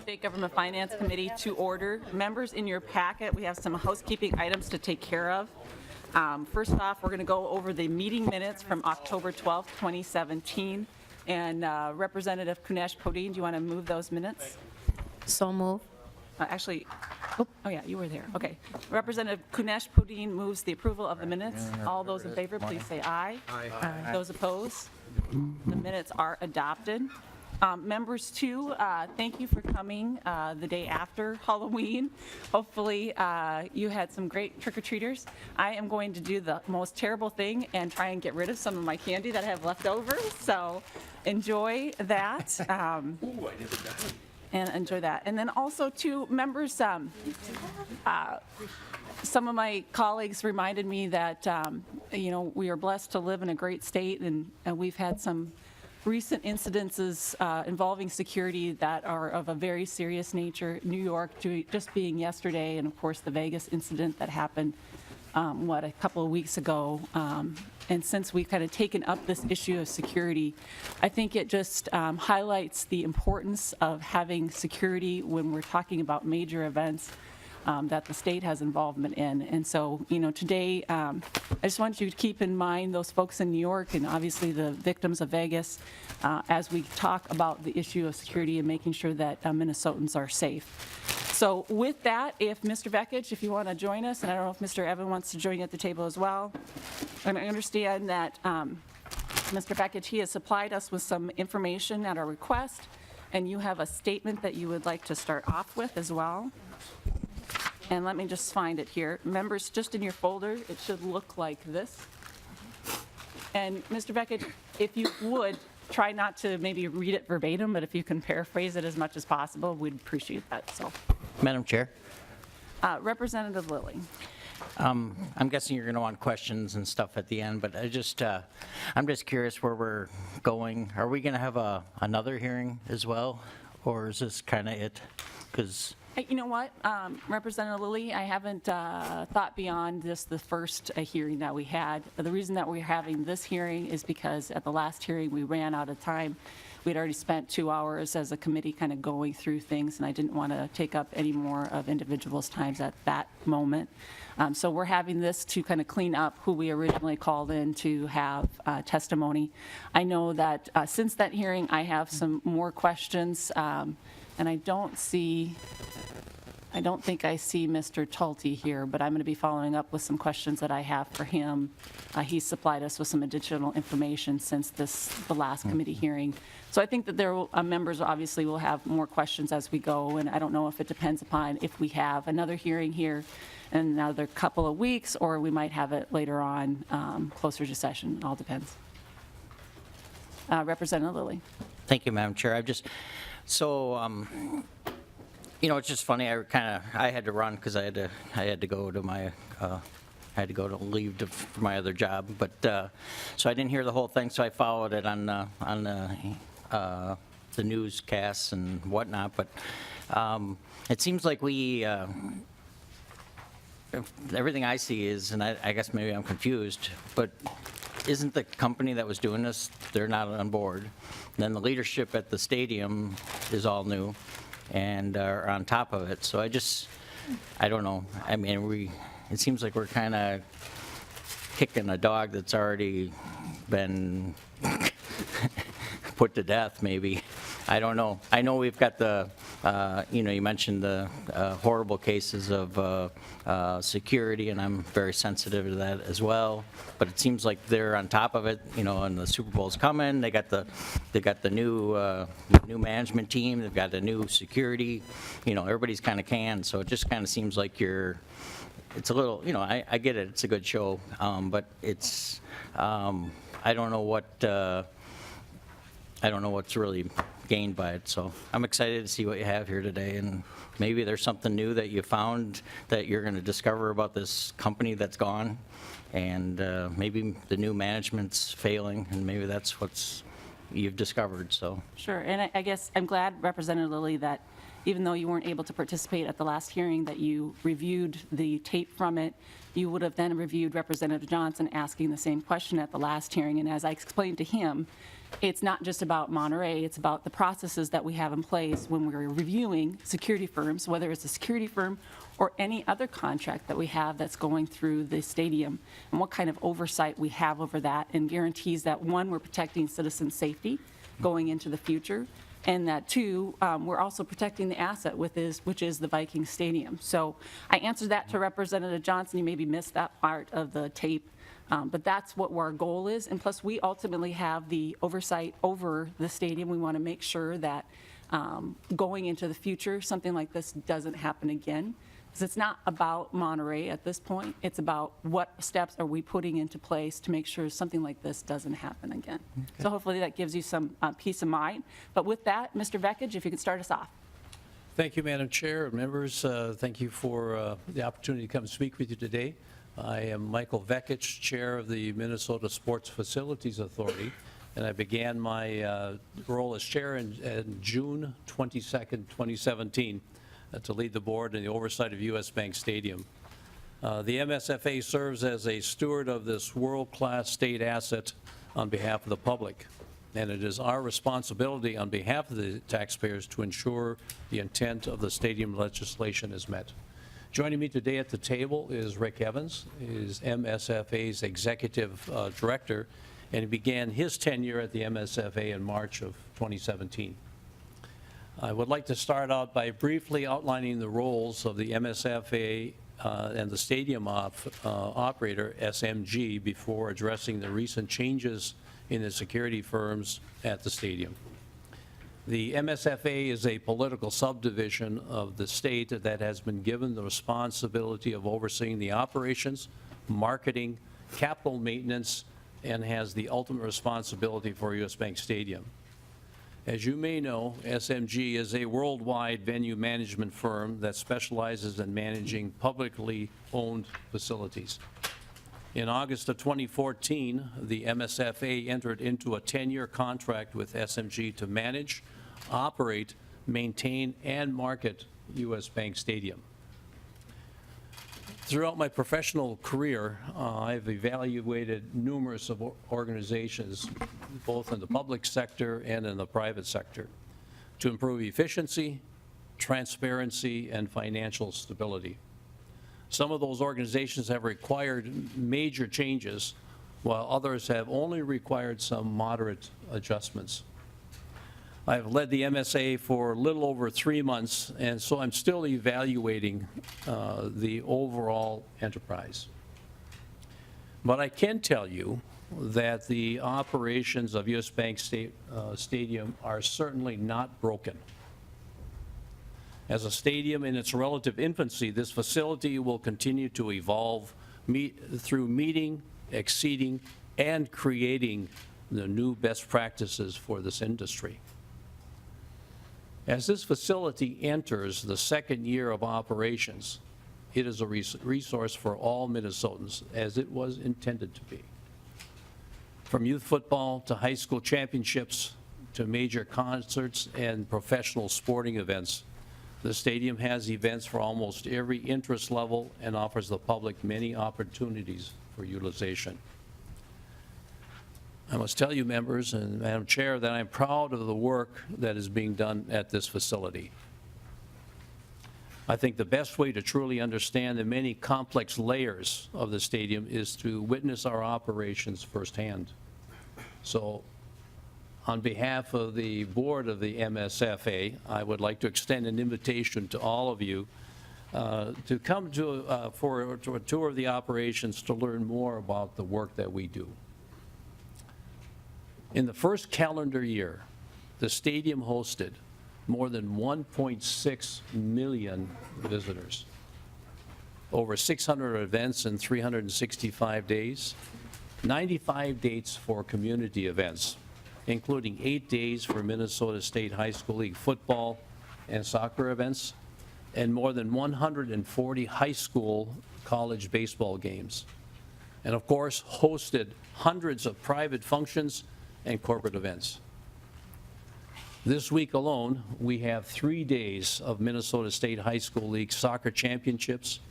State Government Finance Committee to order. Members, in your packet, we have some housekeeping items to take care of. First off, we're going to go over the meeting minutes from October 12th, 2017. And Representative Kunesh Podine, do you want to move those minutes? So move. Actually, oh yeah, you were there. Okay. Representative Kunesh Podine moves the approval of the minutes. All those in favor, please say aye. Aye. Those opposed? The minutes are adopted. Members, too, thank you for coming the day after Halloween. Hopefully, you had some great trick-or-treaters. I am going to do the most terrible thing and try and get rid of some of my candy that I have left over, so enjoy that. And enjoy that. And then also, too, members, some of my colleagues reminded me that, we are blessed to live in a great state, and we've had some recent incidences involving security that are of a very serious nature. New York just being yesterday, and of course the Vegas incident that happened, a couple of weeks ago. And since we've kind of taken up this issue of security, I think it just highlights the importance of having security when we're talking about major events that the state has involvement in. And so, today, I just want you to keep in mind those folks in New York and obviously the victims of Vegas as we talk about the issue of security and making sure that Minnesotans are safe. So with that, if Mr. Vekich, if you want to join us, and I don't know if Mr. Evan wants to join you at the table as well. And I understand that Mr. Vekich, he has supplied us with some information at our request, and you have a statement that you would like to start off with as well. And let me just find it here. Members, just in your folder, it should look like this. And Mr. Vekich, if you would, try not to maybe read it verbatim, but if you can paraphrase it as much as possible, we'd appreciate that. So, Madam Chair, Representative Lilly. I'm guessing you're going to want questions and stuff at the end, but I'm just curious where we're going. Are we going to have another hearing as well, or is this kind of it? Because You know what, Representative Lilly, I haven't thought beyond just the first hearing that we had. The reason that we're having this hearing is because at the last hearing we ran out of time. We'd already spent 2 hours as a committee kind of going through things, and I didn't want to take up any more of individuals' times at that moment. So we're having this to kind of clean up who we originally called in to have testimony. I know that since that hearing, I have some more questions, and I don't think I see Mr. Tulte here, but I'm going to be following up with some questions that I have for him. He supplied us with some additional information since the last committee hearing. So I think that members obviously will have more questions as we go, and I don't know if it depends upon if we have another hearing here in another couple of weeks, or we might have it later on, closer to session. It all depends. Representative Lilly. thank you, Madam Chair. It's just funny. I had to run because I had to go to my leave for my other job, but so I didn't hear the whole thing. So I followed it on the newscasts and whatnot. But it seems like everything I see is, and I guess maybe I'm confused, but isn't the company that was doing this, they're not on board? And then the leadership at the stadium is all new and are on top of it. So I don't know. I mean, it seems like we're kind of kicking a dog that's already been put to death, maybe. I don't know. I know we've got you mentioned the horrible cases of security, and I'm very sensitive to that as well. But it seems like they're on top of it, and the Super Bowl's coming. They got the new management team. They've got the new security. Everybody's kind of canned. So it just kind of seems like it's a little, I get it. It's a good show, but it's I don't know what's really gained by it. So I'm excited to see what you have here today, and maybe there's something new that you found that you're going to discover about this company that's gone, and maybe the new management's failing, and maybe that's what's you've discovered. So Sure, and I guess I'm glad, Representative Lilly, that even though you weren't able to participate at the last hearing, that you reviewed the tape from it. You would have then reviewed Representative Johnson asking the same question at the last hearing, and as I explained to him, it's not just about Monterey, it's about the processes that we have in place when we're reviewing security firms, whether it's a security firm or any other contract that we have that's going through the stadium, and what kind of oversight we have over that, and guarantees that, one, we're protecting citizen safety going into the future, and that, two, we're also protecting the asset which is the Viking Stadium. So I answered that to Representative Johnson. You maybe missed that part of the tape. But that's what our goal is. And plus, we ultimately have the oversight over the stadium. We want to make sure that going into the future, something like this doesn't happen again. Because it's not about Monterey at this point. It's about what steps are we putting into place to make sure something like this doesn't happen again. Okay. So hopefully that gives you some peace of mind. But with that, Mr. Vekich, if you could start us off. Thank you, Madam Chair. Members, thank you for the opportunity to come speak with you today. I am Michael Vekich, Chair of the Minnesota Sports Facilities Authority, and I began my role as Chair in June 22nd, 2017, to lead the board in the oversight of U.S. Bank Stadium. The MSFA serves as a steward of this world-class state asset on behalf of the public, and it is our responsibility on behalf of the taxpayers to ensure the intent of the stadium legislation is met. Joining me today at the table is Rick Evans. He is MSFA's Executive Director, and he began his tenure at the MSFA in March of 2017. I would like to start out by briefly outlining the roles of the MSFA and the stadium operator, SMG, before addressing the recent changes in the security firms at the stadium. The MSFA is a political subdivision of the state that has been given the responsibility of overseeing the operations, marketing, capital maintenance, and has the ultimate responsibility for U.S. Bank Stadium. As you may know, SMG is a worldwide venue management firm that specializes in managing publicly owned facilities. In August of 2014, the MSFA entered into a 10-year contract with SMG to manage, operate, maintain, and market U.S. Bank Stadium. Throughout my professional career, I've evaluated numerous of organizations, both in the public sector and in the private sector, to improve efficiency, transparency, and financial stability. Some of those organizations have required major changes, while others have only required some moderate adjustments. I've led the MSA for a little over 3 months, and so I'm still evaluating the overall enterprise. But I can tell you that the operations of U.S. Bank Stadium are certainly not broken. As a stadium in its relative infancy, this facility will continue to evolve through meeting, exceeding, and creating the new best practices for this industry. As this facility enters the second year of operations, it is a resource for all Minnesotans, as it was intended to be. From youth football to high school championships to major concerts and professional sporting events, the stadium has events for almost every interest level and offers the public many opportunities for utilization. I must tell you, members and Madam Chair, that I'm proud of the work that is being done at this facility. I think the best way to truly understand the many complex layers of the stadium is to witness our operations firsthand. So, on behalf of the board of the MSFA, I would like to extend an invitation to all of you to come for a tour of the operations to learn more about the work that we do. In the first calendar year, the stadium hosted more than 1.6 million visitors, over 600 events in 365 days, 95 dates for community events, including 8 days for Minnesota State High School League football and soccer events, and more than 140 high school college baseball games. And of course, hosted hundreds of private functions and corporate events. This week alone, we have 3 days of Minnesota State High School League soccer championships,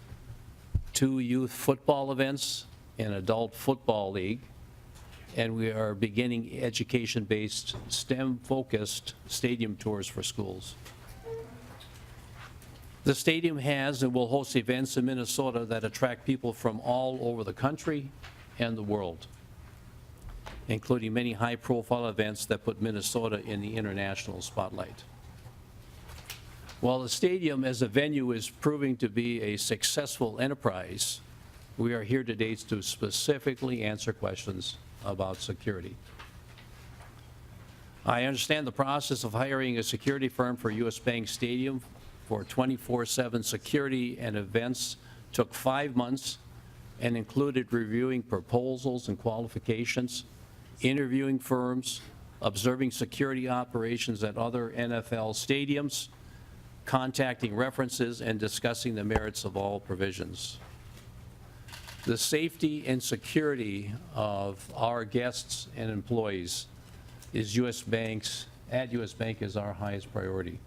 2 youth football events, an adult football league, and we are beginning education-based, STEM-focused stadium tours for schools. The stadium has and will host events in Minnesota that attract people from all over the country and the world, including many high-profile events that put Minnesota in the international spotlight. While the stadium as a venue is proving to be a successful enterprise, we are here today to specifically answer questions about security. I understand the process of hiring a security firm for US Bank Stadium for 24/7 security and events took 5 months and included reviewing proposals and qualifications, interviewing firms, observing security operations at other NFL stadiums, contacting references, and discussing the merits of all provisions. The safety and security of our guests and employees is US Bank is our highest priority.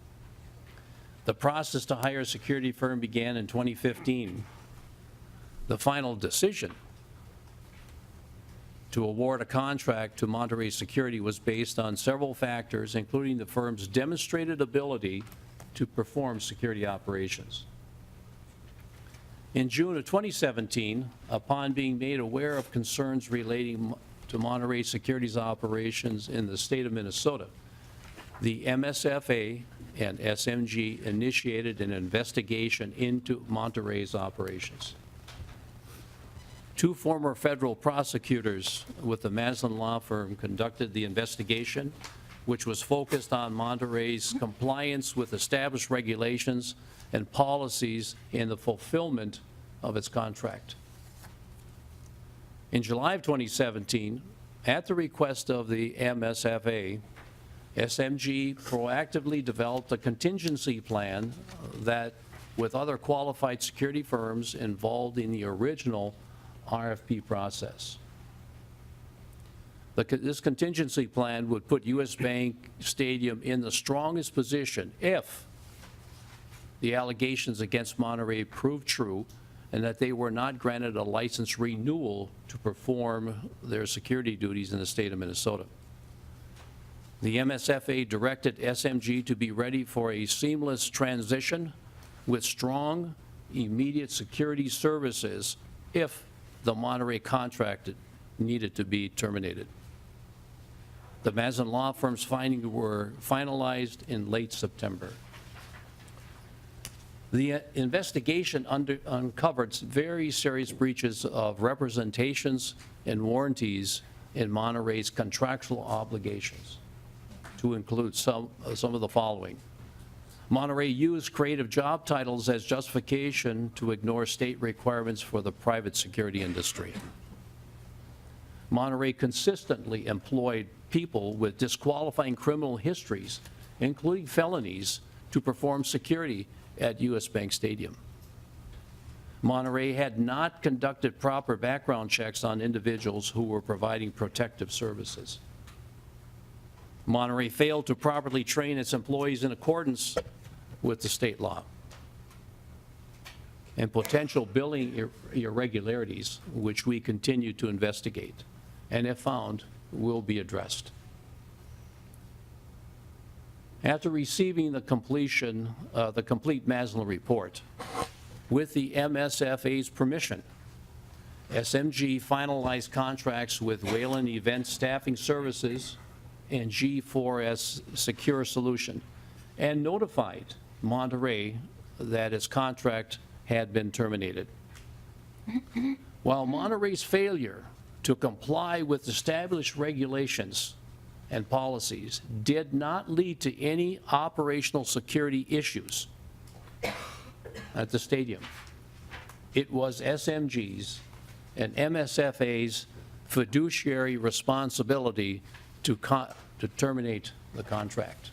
The process to hire a security firm began in 2015. The final decision to award a contract to Monterey Security was based on several factors, including the firm's demonstrated ability to perform security operations. In June of 2017, upon being made aware of concerns relating to Monterey Security's operations in the state of Minnesota, the MSFA and SMG initiated an investigation into Monterey's operations. 2 former federal prosecutors with the Maslin law firm conducted the investigation, which was focused on Monterey's compliance with established regulations and policies in the fulfillment of its contract. In July of 2017, at the request of the MSFA, SMG proactively developed a contingency plan that, with other qualified security firms involved in the original RFP process. This contingency plan would put US Bank Stadium in the strongest position if the allegations against Monterey proved true and that they were not granted a license renewal to perform their security duties in the state of Minnesota. The MSFA directed SMG to be ready for a seamless transition with strong, immediate security services if the Monterey contract needed to be terminated. The Maslin law firm's findings were finalized in late September. The investigation uncovered very serious breaches of representations and warranties in Monterey's contractual obligations, to include some of the following. Monterey used creative job titles as justification to ignore state requirements for the private security industry. Monterey consistently employed people with disqualifying criminal histories, including felonies, to perform security at US Bank Stadium. Monterey had not conducted proper background checks on individuals who were providing protective services. Monterey failed to properly train its employees in accordance with the state law. And potential billing irregularities, which we continue to investigate, and if found, will be addressed. After receiving the complete Maslin report, with the MSFA's permission, SMG finalized contracts with Whalen Event Staffing Services and G4S Secure Solution, and notified Monterey that its contract had been terminated. While Monterey's failure to comply with established regulations and policies did not lead to any operational security issues at the stadium, it was SMG's and MSFA's fiduciary responsibility to terminate the contract.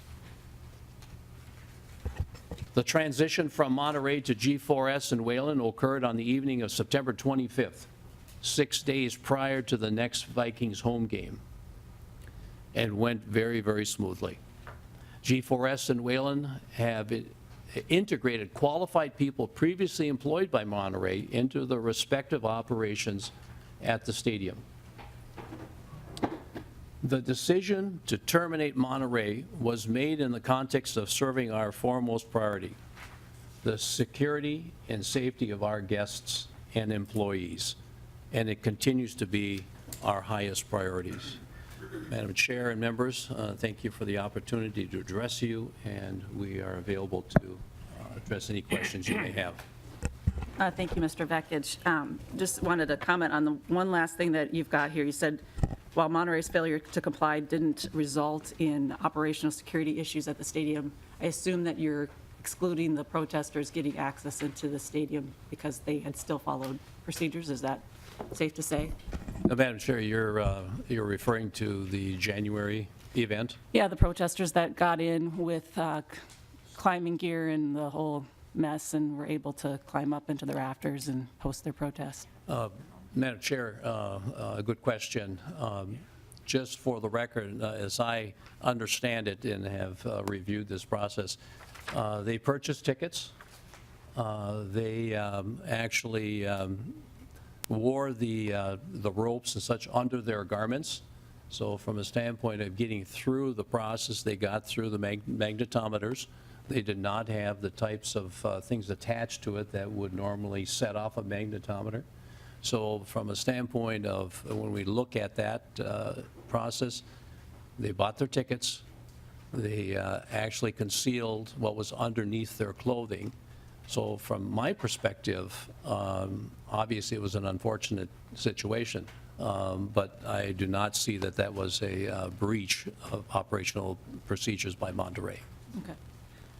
The transition from Monterey to G4S and Whalen occurred on the evening of September 25th, 6 days prior to the next Vikings home game, and went very, very smoothly. G4S and Whalen have integrated qualified people previously employed by Monterey into the respective operations at the stadium. The decision to terminate Monterey was made in the context of serving our foremost priority, the security and safety of our guests and employees, and it continues to be our highest priorities. Madam Chair and members, thank you for the opportunity to address you, and we are available to address any questions you may have. Thank you, Mr. Vekich. Just wanted to comment on the one last thing that you've got here. You said, while Monterey's failure to comply didn't result in operational security issues at the stadium, I assume that you're excluding the protesters getting access into the stadium because they had still followed procedures. Is that safe to say? Madam Chair, you're referring to the January event? Yeah, the protesters that got in with climbing gear and the whole mess and were able to climb up into the rafters and post their protest. Madam Chair, a good question. Just for the record, as I understand it and have reviewed this process, they purchased tickets. They actually wore the ropes and such under their garments. So from a standpoint of getting through the process, they got through the magnetometers. They did not have the types of things attached to it that would normally set off a magnetometer. So from a standpoint of when we look at that process, they bought their tickets. They actually concealed what was underneath their clothing. So from my perspective, obviously it was an unfortunate situation, but I do not see that that was a breach of operational procedures by Monterey. Okay.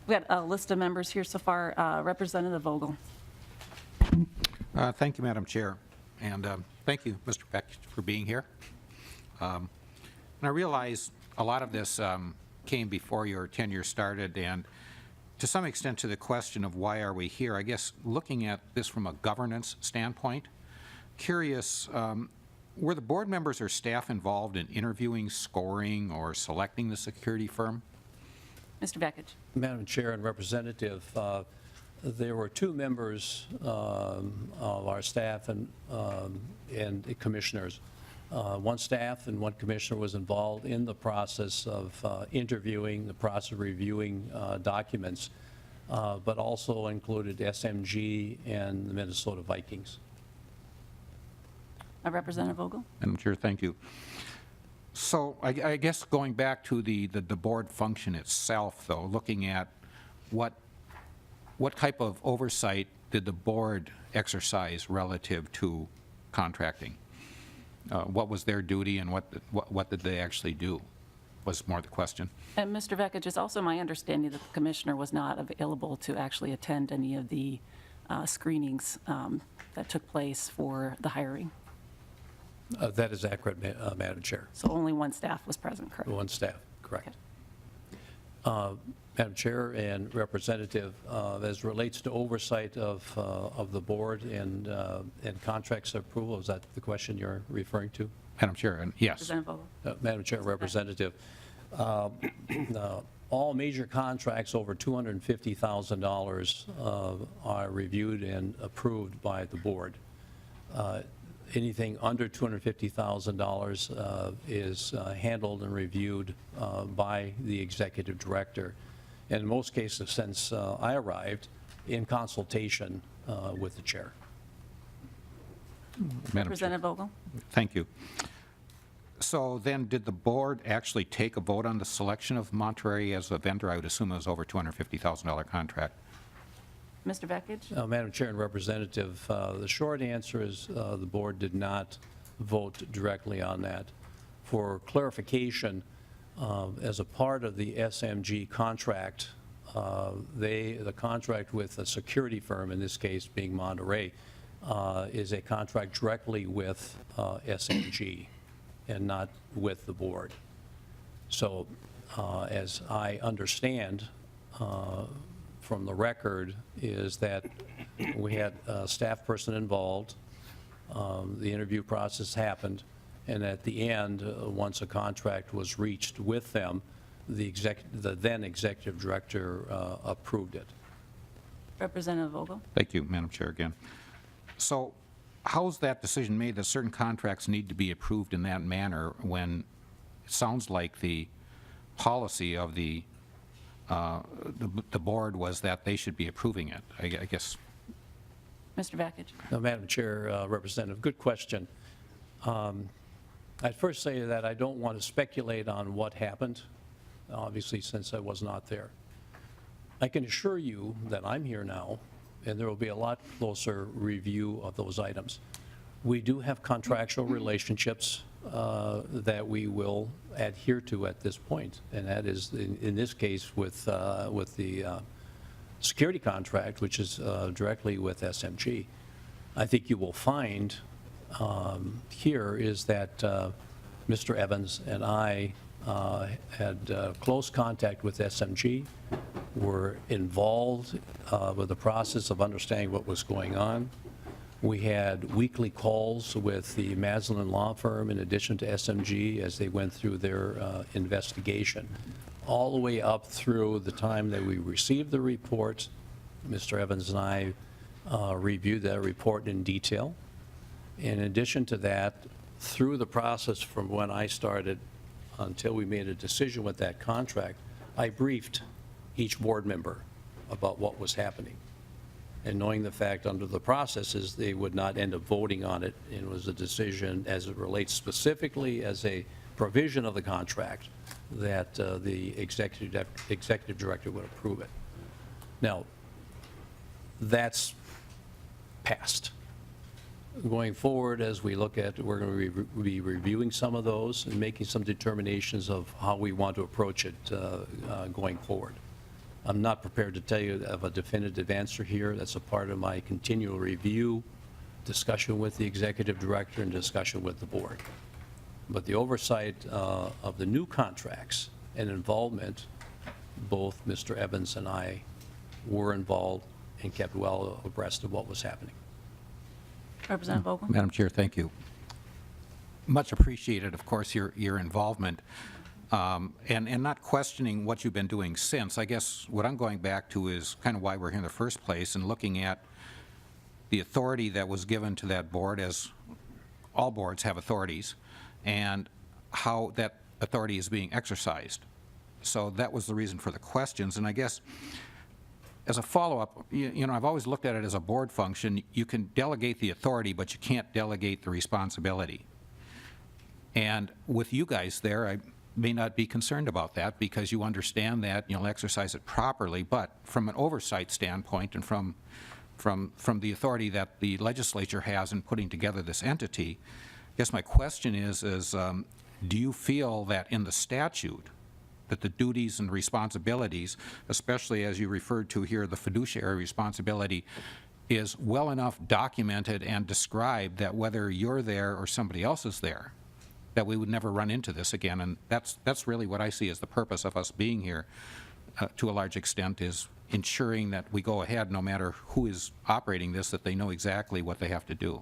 We got a list of members here so far. Representative Vogel. Thank you, Madam Chair, and thank you, Mr. Beck, for being here. And I realize a lot of this came before your tenure started, and to some extent to the question of why are we here, I guess looking at this from a governance standpoint, curious, were the board members or staff involved in interviewing, scoring, or selecting the security firm? Mr. Vekich. Madam Chair and Representative, there were two members of our staff and commissioners. One staff and one commissioner was involved in the process of interviewing, the process of reviewing documents, but also included SMG and the Minnesota Vikings. Representative Vogel. Madam Chair, thank you. So I guess going back to the board function itself, though, looking at what type of oversight did the board exercise relative to contracting? What was their duty and what did they actually do was more the question. And Mr. Vekich, it's also my understanding that the commissioner was not available to actually attend any of the screenings that took place for the hiring. That is accurate, Madam Chair. So only one staff was present, correct? One staff, correct. Okay. Madam Chair and Representative, as relates to oversight of the board and contracts approval, is that the question you're referring to? Madam Chair, and yes. Representative Vogel. Madam Chair, Representative, all major contracts over $250,000 are reviewed and approved by the board. Anything under $250,000 is handled and reviewed by the executive director. And in most cases, since I arrived, in consultation with the chair. Madam Chair. Representative Vogel. Thank you. So then, did the board actually take a vote on the selection of Monterey as a vendor? I would assume it was over $250,000 contract. Mr. Vekich. Madam Chair and Representative, the short answer is the board did not vote directly on that. For clarification, as a part of the SMG contract, the contract with a security firm, in this case being Monterey, is a contract directly with SMG and not with the board. So as I understand from the record is that we had a staff person involved, the interview process happened, and at the end, once a contract was reached with them, the then executive director approved it. Representative Vogel. Thank you, Madam Chair, again. So how's that decision made that certain contracts need to be approved in that manner when, it sounds like the policy of the board was that they should be approving it. I guess. Mr. Vakich? Now, Madam Chair, Representative, good question. I'd first say that I don't want to speculate on what happened, obviously, since I was not there. I can assure you that I'm here now, and there will be a lot closer review of those items. We do have contractual relationships that we will adhere to at this point, and that is, in this case, with the security contract, which is directly with SMG. I think you will find here is that Mr. Evans and I had close contact with SMG, were involved with the process of understanding what was going on. We had weekly calls with the Maslin law firm in addition to SMG as they went through their investigation, all the way up through the time that we received the report. Mr. Evans and I reviewed that report in detail. In addition to that, through the process from when I started until we made a decision with that contract, I briefed each board member about what was happening. And knowing the fact under the processes, they would not end up voting on it, and it was a decision as it relates specifically as a provision of the contract that the executive director would approve it. Now, that's passed. Going forward, as we look at, we're going to be reviewing some of those and making some determinations of how we want to approach it going forward. I'm not prepared to tell you of a definitive answer here. That's a part of my continual review, discussion with the executive director, and discussion with the board. But the oversight of the new contracts and involvement, both Mr. Evans and I were involved and kept well abreast of what was happening. Representative Vogel? Madam Chair, thank you. Much appreciated, of course, your involvement, and not questioning what you've been doing since. I guess what I'm going back to is kind of why we're here in the first place, and looking at the authority that was given to that board, as all boards have authorities, and how that authority is being exercised. So that was the reason for the questions, and I guess as a follow-up, you know, I've always looked at it as a board function. You can delegate the authority, but you can't delegate the responsibility. And with you guys there, I may not be concerned about that because you understand that you'll exercise it properly, but from an oversight standpoint and from the authority that the legislature has in putting together this entity, I guess my question is do you feel that in the statute that the duties and responsibilities, especially as you referred to here, the fiduciary responsibility, is well enough documented and described that whether you're there or somebody else is there, that we would never run into this again? And that's really what I see as the purpose of us being here to a large extent, is ensuring that we go ahead no matter who is operating this, that they know exactly what they have to do.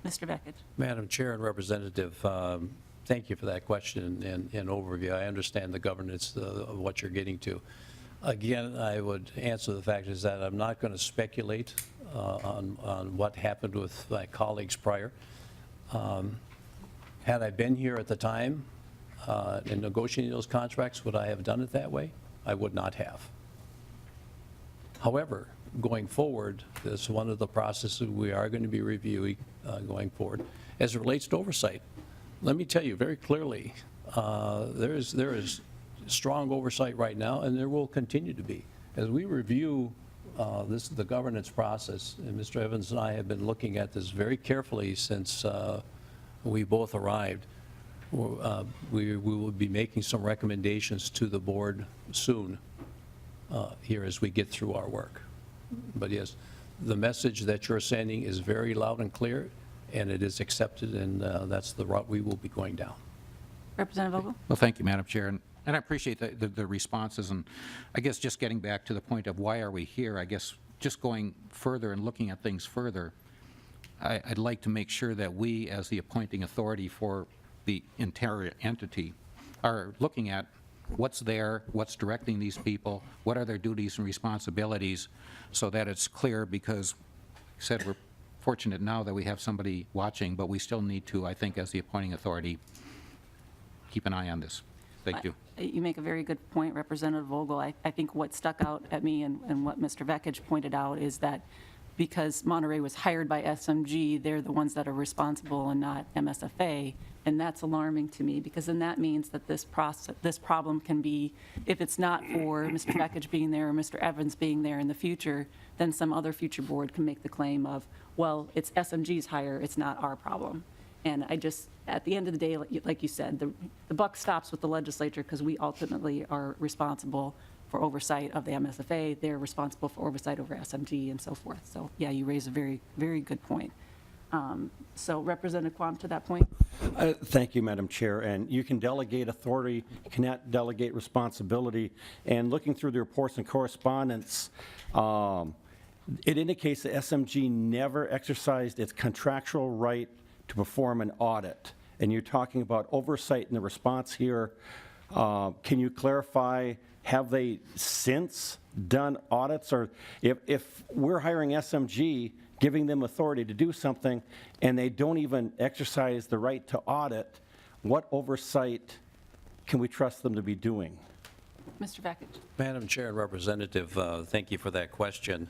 Mr. Vakich? Madam Chair and Representative, thank you for that question and overview. I understand the governance of what you're getting to. Again, I would answer the fact is that I'm not going to speculate on what happened with my colleagues prior. Had I been here at the time in negotiating those contracts, would I have done it that way? I would not have. However, going forward, this is one of the processes we are going to be reviewing going forward. As it relates to oversight, let me tell you very clearly, there is strong oversight right now, and there will continue to be. As we review the governance process, and Mr. Evans and I have been looking at this very carefully since we both arrived, we will be making some recommendations to the board soon here as we get through our work. But yes, the message that you're sending is very loud and clear, and it is accepted, and that's the route we will be going down. Representative Vogel? Well, thank you, Madam Chair, and I appreciate the responses, and I guess just getting back to the point of why are we here, I guess just going further and looking at things further, I'd like to make sure that we, as the appointing authority for the entire entity, are looking at what's there, what's directing these people, what are their duties and responsibilities, so that it's clear, because, like I said, we're fortunate now that we have somebody watching, but we still need to, I think, as the appointing authority, keep an eye on this. Thank you. You make a very good point, Representative Vogel. I think what stuck out at me and what Mr. Vekich pointed out is that because Monterey was hired by SMG, they're the ones that are responsible and not MSFA. And that's alarming to me, because then that means that this problem can be, if it's not for Mr. Vekich being there or Mr. Evans being there in the future, then some other future board can make the claim of, well, it's SMG's hire, it's not our problem. And I just, at the end of the day, like you said, the buck stops with the legislature, because we ultimately are responsible for oversight of the MSFA. They're responsible for oversight over SMG and so forth. So, yeah, you raise a very, very good point. So, Representative Quam, to that point? Thank you, Madam Chair. And you can delegate authority, you cannot delegate responsibility. And looking through the reports and correspondence, it indicates that SMG never exercised its contractual right to perform an audit. And you're talking about oversight in the response here. Can you clarify, have they since done audits? Or if we're hiring SMG, giving them authority to do something, and they don't even exercise the right to audit, what oversight can we trust them to be doing? Mr. Vekich? Madam Chair and Representative, thank you for that question.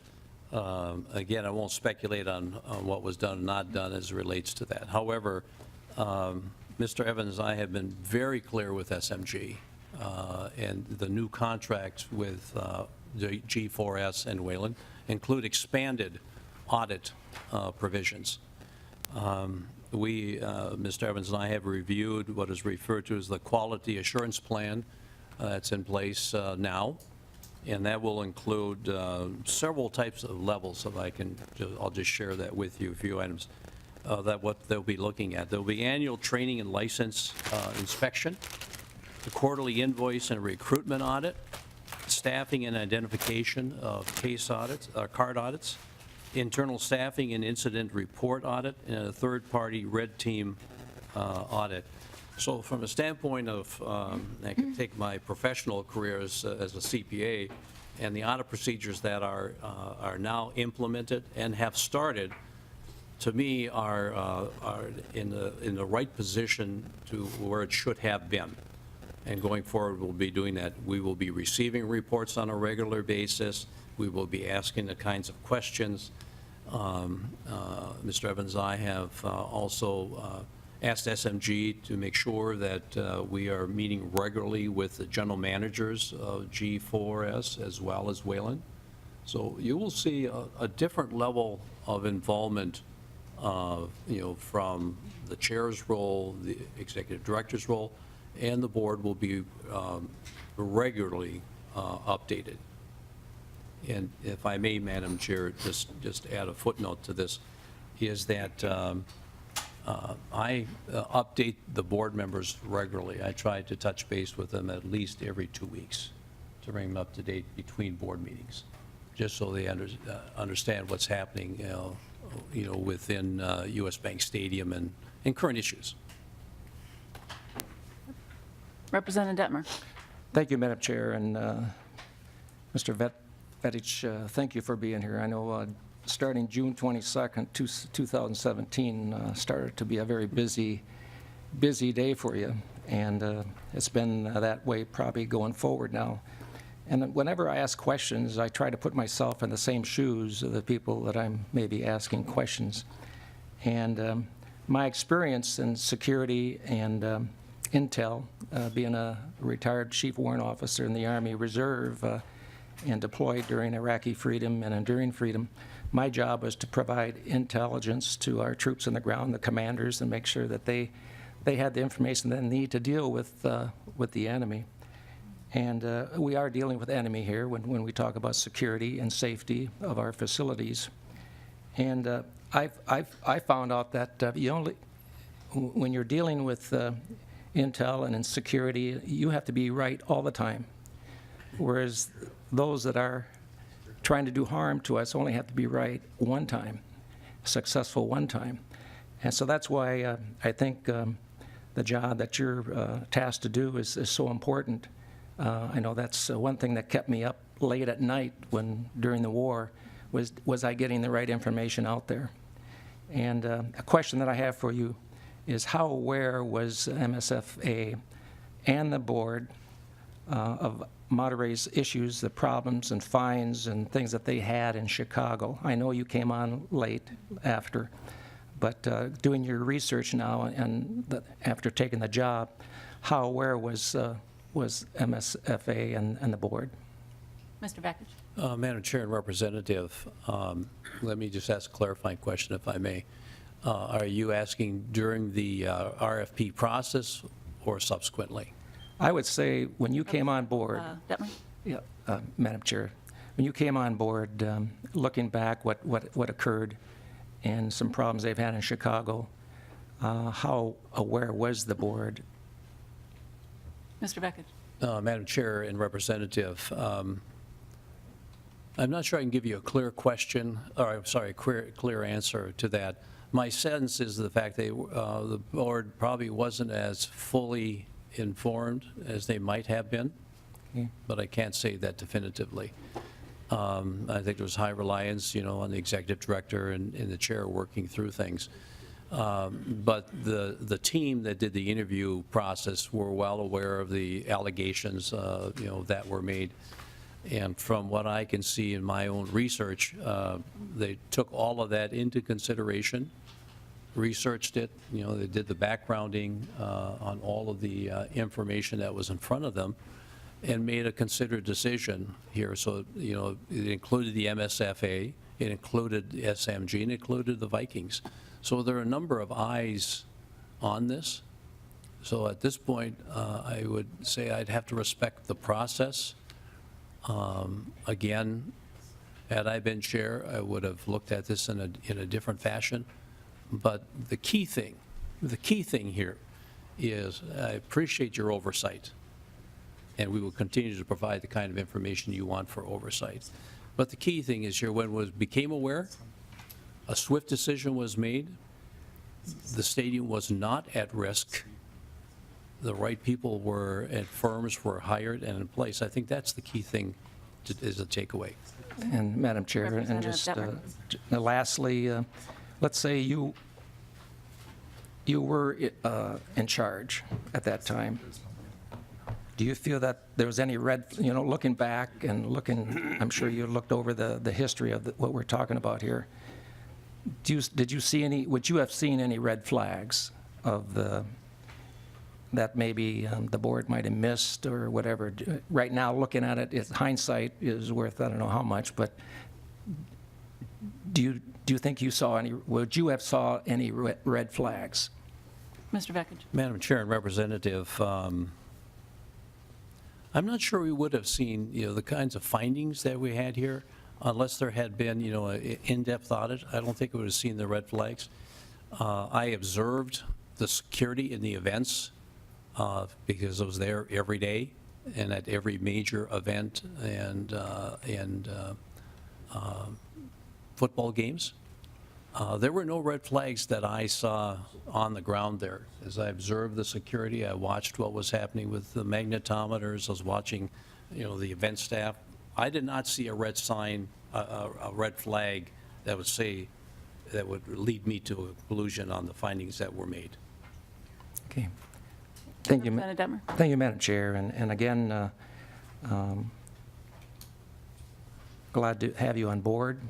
Again, I won't speculate on what was done and not done as it relates to that. However, Mr. Evans and I have been very clear with SMG, and the new contracts with the G4S and Wayland include expanded audit provisions. Mr. Evans and I have reviewed what is referred to as the quality assurance plan that's in place now, and that will include several types of levels. If I can, I'll just share that with you, a few items that what they'll be looking at. There'll be annual training and license inspection, the quarterly invoice and recruitment audit, staffing and identification of case audits, card audits, internal staffing and incident report audit, and a third-party red team audit. So from a standpoint of, I can take my professional career as a CPA, and the audit procedures that are now implemented and have started, to me, are in the right position to where it should have been. And going forward, we'll be doing that. We will be receiving reports on a regular basis. We will be asking the kinds of questions. Mr. Evans and I have also asked SMG to make sure that we are meeting regularly with the general managers of G4S as well as Wayland. So you will see a different level of involvement, from the chair's role, the executive director's role, and the board will be regularly updated. And if I may, Madam Chair, just add a footnote to this, is that I update the board members regularly. I try to touch base with them at least every 2 weeks to bring them up to date between board meetings, just so they understand what's happening, within U.S. Bank Stadium and current issues. Representative Detmer? Thank you, Madam Chair, and Mr. Vekich, thank you for being here. I know starting June 22nd, 2017 started to be a very busy day for you, and it's been that way probably going forward now. And whenever I ask questions, I try to put myself in the same shoes of the people that I'm maybe asking questions. And my experience in security and intel, being a retired chief warrant officer in the Army Reserve and deployed during Iraqi freedom and enduring freedom, my job was to provide intelligence to our troops on the ground, the commanders, and make sure that they had the information they need to deal with the enemy. And we are dealing with enemy here when we talk about security and safety of our facilities. And I found out that when you're dealing with intel and in security, you have to be right all the time, whereas those that are trying to do harm to us only have to be right one time, successful one time. And so that's why I think the job that you're tasked to do is so important. I know that's one thing that kept me up late at night during the war was I getting the right information out there. And a question that I have for you is, how aware was MSFA and the board of Monterey's issues, the problems and fines and things that they had in Chicago. I know you came on late after, but doing your research now and after taking the job, how aware was MSFA and the board? Mr. Vakich? Madam Chair and Representative, let me just ask a clarifying question, if I may. Are you asking during the RFP process or subsequently? I would say when you came on board, Detmer? yeah, Madam Chair, when you came on board, looking back what occurred and some problems they've had in Chicago, how aware was the board? Mr. Vakich? Madam Chair and Representative, I'm not sure I can give you a clear question, or I'm sorry, clear answer to that. My sense is the fact that the board probably wasn't as fully informed as they might have been, but I can't say that definitively. I think there was high reliance, on the executive director and the chair working through things. But the team that did the interview process were well aware of the allegations, that were made. And from what I can see in my own research, they took all of that into consideration, researched it, they did the backgrounding on all of the information that was in front of them and made a considered decision here. So, it included the MSFA, it included SMG, and it included the Vikings. So there are a number of eyes on this. So at this point, I would say I'd have to respect the process. Again, had I been chair, I would have looked at this in a different fashion. But the key thing here is I appreciate your oversight, and we will continue to provide the kind of information you want for oversight. But the key thing is here, when we became aware, a swift decision was made. The stadium was not at risk. The right people were, and firms were hired and in place. I think that's the key thing is a takeaway. And Madam Chair, and just Representative lastly, let's say you were in charge at that time. Do you feel that there was any looking back and I'm sure you looked over the history of what we're talking about here. Would you have seen any red flags of that maybe the board might have missed or whatever? Right now, looking at it, hindsight is worth I don't know how much, but do you think would you have saw any red flags? Mr. Vakich? Madam Chair and Representative, I'm not sure we would have seen, the kinds of findings that we had here unless there had been, an in-depth audit. I don't think we would have seen the red flags. I observed the security in the events because I was there every day and at every major event and football games. There were no red flags that I saw on the ground there. As I observed the security, I watched what was happening with the magnetometers. I was watching, the event staff. I did not see a red sign, a red flag that would lead me to a conclusion on the findings that were made. Okay. Thank you. Representative Detmer? Thank you, Madam Chair. And again, glad to have you on board,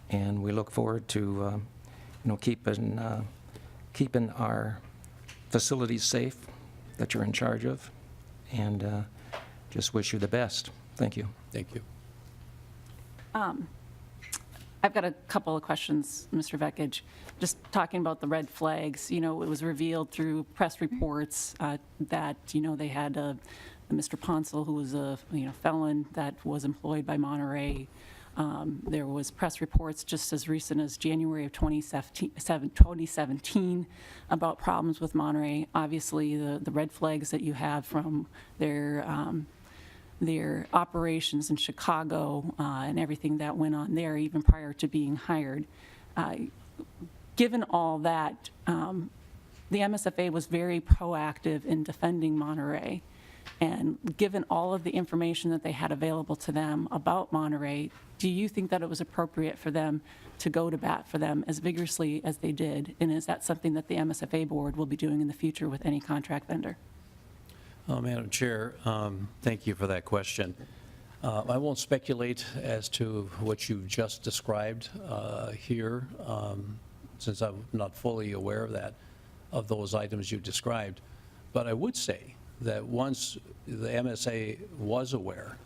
and we look forward to keeping our facilities safe that you're in charge of, and just wish you the best. Thank you. Thank you. I've got a couple of questions, Mr. Vakich. Just talking about the red flags, it was revealed through press reports that, they had Mr. Ponsel, who was a, felon that was employed by Monterey. There was press reports just as recent as January of 2017 about problems with Monterey. Obviously, the red flags that you have from their operations in Chicago and everything that went on there even prior to being hired. Given all that, the MSFA was very proactive in defending Monterey. And given all of the information that they had available to them about Monterey, do you think that it was appropriate for them to go to bat for them as vigorously as they did? And is that something that the MSFA board will be doing in the future with any contract vendor? Madam Chair, thank you for that question. I won't speculate as to what you've just described here, since I'm not fully aware of those items you described. But I would say that once the MSA was aware,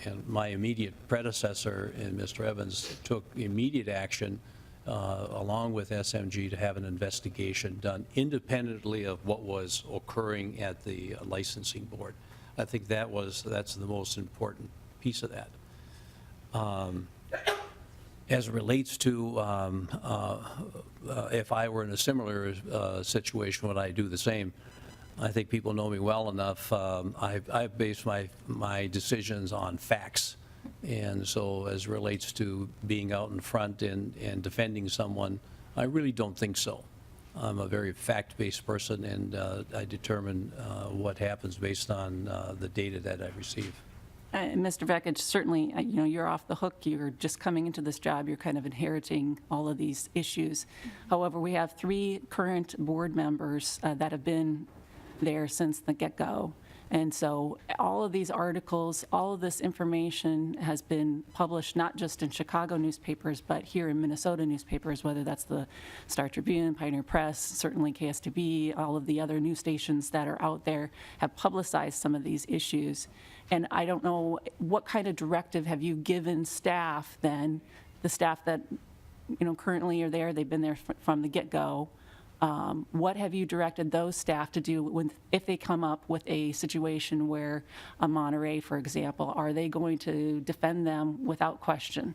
and my immediate predecessor in Mr. Evans took immediate action along with SMG to have an investigation done independently of what was occurring at the licensing board. I think that's the most important piece of that. As it relates to if I were in a similar situation, would I do the same? I think people know me well enough. I've based my decisions on facts. And so as it relates to being out in front and defending someone, I really don't think so. I'm a very fact-based person, and I determine what happens based on the data that I receive. Mr. Vekich, certainly, you're off the hook. You're just coming into this job. You're kind of inheriting all of these issues. However, we have 3 current board members that have been there since the get-go. And so all of these articles, all of this information has been published not just in Chicago newspapers, but here in Minnesota newspapers, whether that's the Star Tribune, Pioneer Press, certainly KSTB, all of the other news stations that are out there have publicized some of these issues. And I don't know, what kind of directive have you given staff then, the staff that currently are there, they've been there from the get-go? What have you directed those staff to do if they come up with a situation where a Monterey, for example, are they going to defend them without question?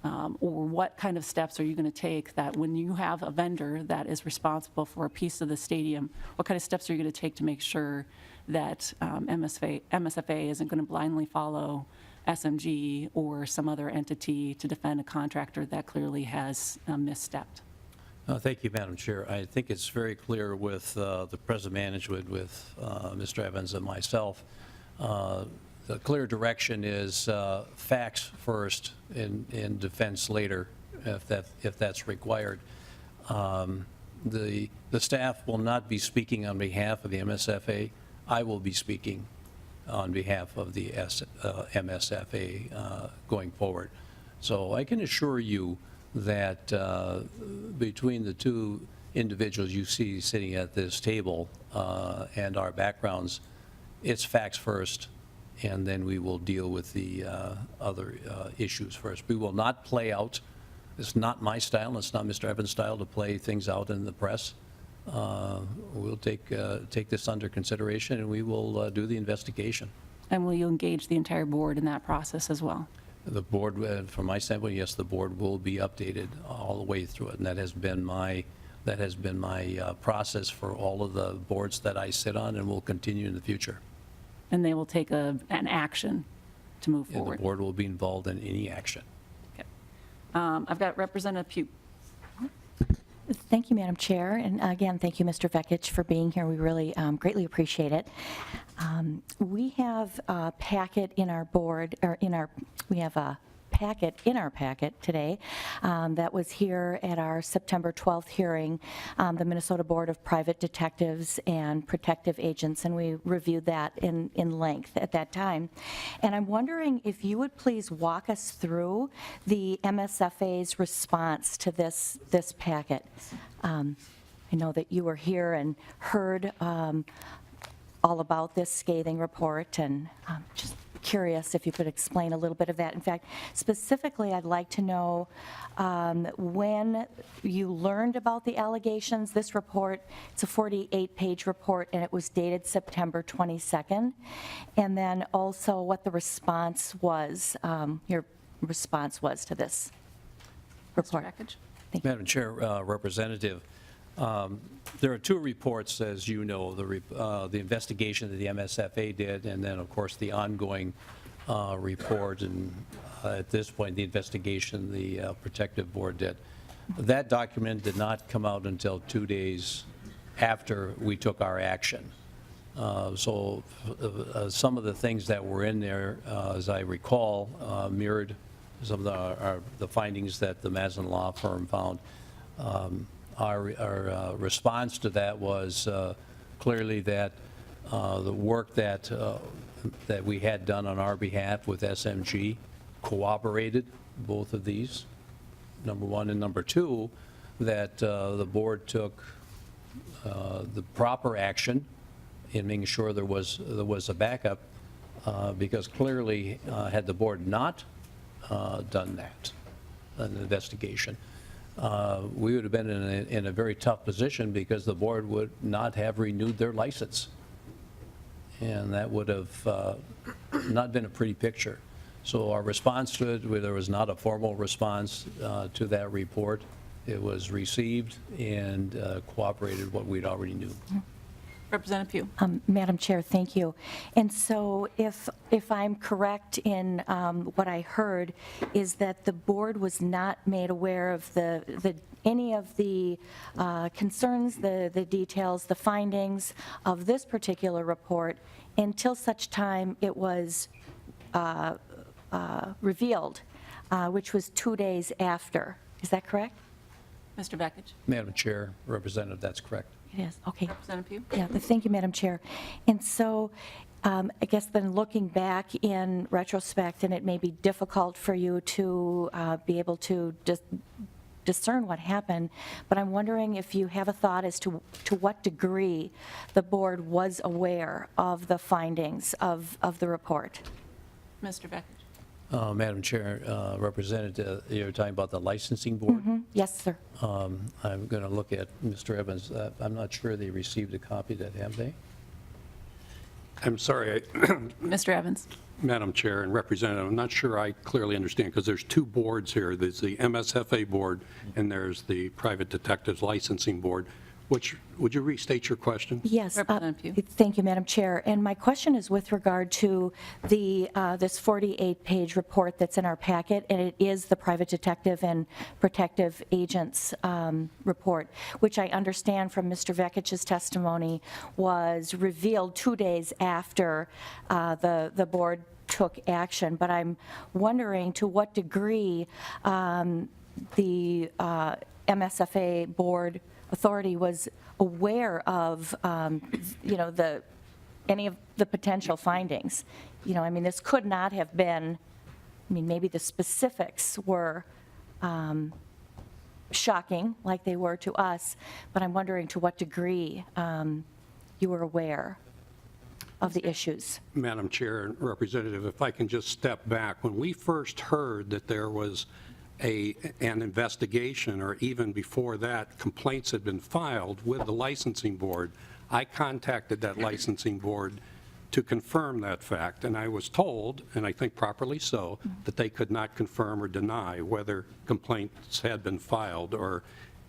Or what kind of steps are you going to take that when you have a vendor that is responsible for a piece of the stadium, what kind of steps are you going to take to make sure that MSFA isn't going to blindly follow SMG or some other entity to defend a contractor that clearly has misstepped? Thank you, Madam Chair. I think it's very clear with the present management, with Mr. Evans and myself. The clear direction is facts first and defense later, if that's required. The staff will not be speaking on behalf of the MSFA. I will be speaking on behalf of the MSFA going forward. So I can assure you that between the 2 individuals you see sitting at this table and our backgrounds, it's facts first, and then we will deal with the other issues first. We will not play out. It's not my style, and it's not Mr. Evans' style to play things out in the press. We'll take this under consideration, and we will do the investigation. And will you engage the entire board in that process as well? The board, from my standpoint, yes, the board will be updated all the way through it, and that has been my process for all of the boards that I sit on, and will continue in the future. And they will take an action to move And forward? the board will be involved in any action. Okay. I've got Representative Pugh. Thank you, Madam Chair, and again, thank you, Mr. Vekich, for being here. We really greatly appreciate it. We have a packet in our board, or we have a packet in our packet today that was here at our September 12th hearing, the Minnesota Board of Private Detectives and Protective Agents, and we reviewed that in length at that time. And I'm wondering if you would please walk us through the MSFA's response to this packet. I know that you were here and heard all about this scathing report, and just curious if you could explain a little bit of that. In fact, specifically, I'd like to know when you learned about the allegations. This report, it's a 48-page report, and it was dated September 22nd. And then also what the response was, your response was to this report. Mr. Vekich? Thank you. Madam Chair, Representative, there are 2 reports, as you know, the investigation that the MSFA did, and then, of course, the ongoing report, and at this point, the investigation the Protective Board did. That document did not come out until 2 days after we took our action. So some of the things that were in there, as I recall, mirrored some of the findings that the Maslin Law Firm found. Our response to that was clearly that The work that we had done on our behalf with SMG corroborated both of these, number one. And number two, that the board took the proper action in making sure there was a backup, because clearly, had the board not done that, an investigation, we would have been in a very tough position, because the board would not have renewed their license. And that would have not been a pretty picture. So our response to it, there was not a formal response to that report. It was received and cooperated what we'd already knew. Representative Pugh. Madam Chair, thank you. And so if I'm correct in what I heard, is that the board was not made aware of any of the concerns, the details, the findings of this particular report until such time it was revealed, which was 2 days after. Is that correct? Mr. Vekich. Madam Chair, Representative, that's correct. It is, okay. Representative Pugh. Yeah, thank you, Madam Chair. And so I guess then looking back in retrospect, and it may be difficult for you to be able to discern what happened, but I'm wondering if you have a thought as to what degree the board was aware of the findings of the report. Mr. Vekich. Madam Chair, Representative, you're talking about the licensing board? Yes, sir. I'm going to look at Mr. Evans. I'm not sure they received a copy of that, have they? I'm sorry, Mr. Evans. Madam Chair and Representative, I'm not sure I clearly understand, because there's two boards here. There's the MSFA board, and there's the Private Detectives Licensing Board. Would you restate your question? Yes. Representative Pugh. Thank you, Madam Chair. And my question is with regard to this 48-page report that's in our packet, and it is the Private Detective and Protective Agents report, which I understand from Mr. Vekich's testimony was revealed 2 days after the board took action. But I'm wondering to what degree the MSFA board authority was aware of, any of the potential findings. This could not have been, maybe the specifics were shocking, like they were to us, but I'm wondering to what degree you were aware of the issues. Madam Chair and Representative, if I can just step back. When we first heard that there was an investigation, or even before that, complaints had been filed with the licensing board, I contacted that licensing board to confirm that fact, and I was told, and I think properly so, that they could not confirm or deny whether complaints had been filed or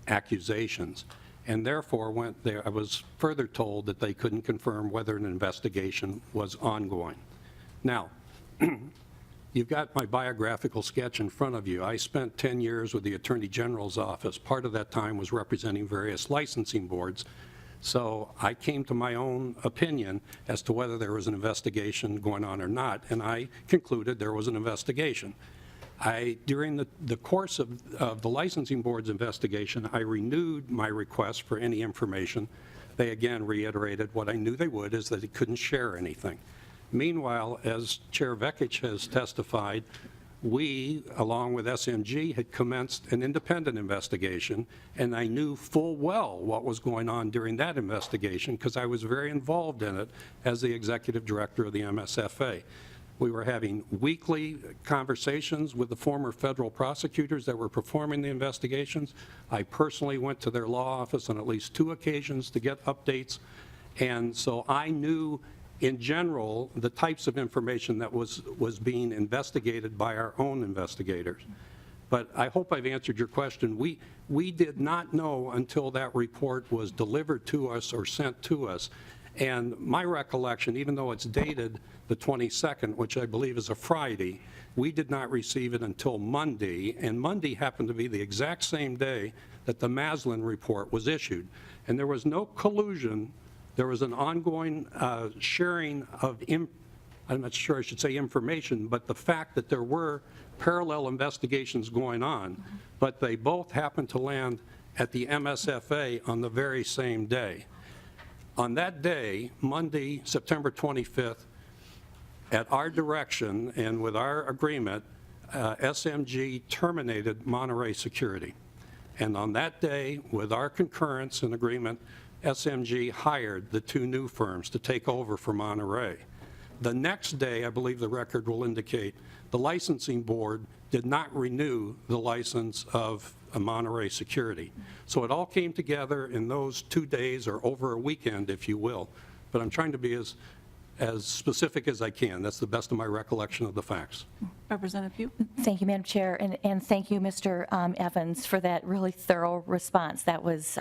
accusations. And therefore, I was further told that they couldn't confirm whether an investigation was ongoing. Now, you've got my biographical sketch in front of you. I spent 10 years with the Attorney General's office. Part of that time was representing various licensing boards. So I came to my own opinion as to whether there was an investigation going on or not, and I concluded there was an investigation. During the course of the licensing board's investigation, I renewed my request for any information. They again reiterated what I knew they would, is that they couldn't share anything. Meanwhile, as Chair Vekich has testified, we, along with SMG, had commenced an independent investigation, and I knew full well what was going on during that investigation because I was very involved in it as the executive director of the MSFA. We were having weekly conversations with the former federal prosecutors that were performing the investigations. I personally went to their law office on at least 2 occasions to get updates, and so I knew in general the types of information that was being investigated by our own investigators. But I hope I've answered your question. We did not know until that report was delivered to us or sent to us. And my recollection, even though it's dated the 22nd, which I believe is a Friday, we did not receive it until Monday, and Monday happened to be the exact same day that the Maslin report was issued. And there was no collusion. There was an ongoing sharing of, I'm not sure I should say information, but the fact that there were parallel investigations going on, but they both happened to land at the MSFA on the very same day. On that day, Monday, September 25th, at our direction and with our agreement, SMG terminated Monterey Security. And on that day, with our concurrence and agreement, SMG hired the 2 new firms to take over for Monterey. The next day, I believe the record will indicate, the licensing board did not renew the license of Monterey Security. So it all came together in those 2 days, or over a weekend, if you will. But I'm trying to be as specific as I can. That's the best of my recollection of the facts. Representative Pugh? Thank you, Madam Chair, and thank you, Mr. Evans, for that really thorough response. That was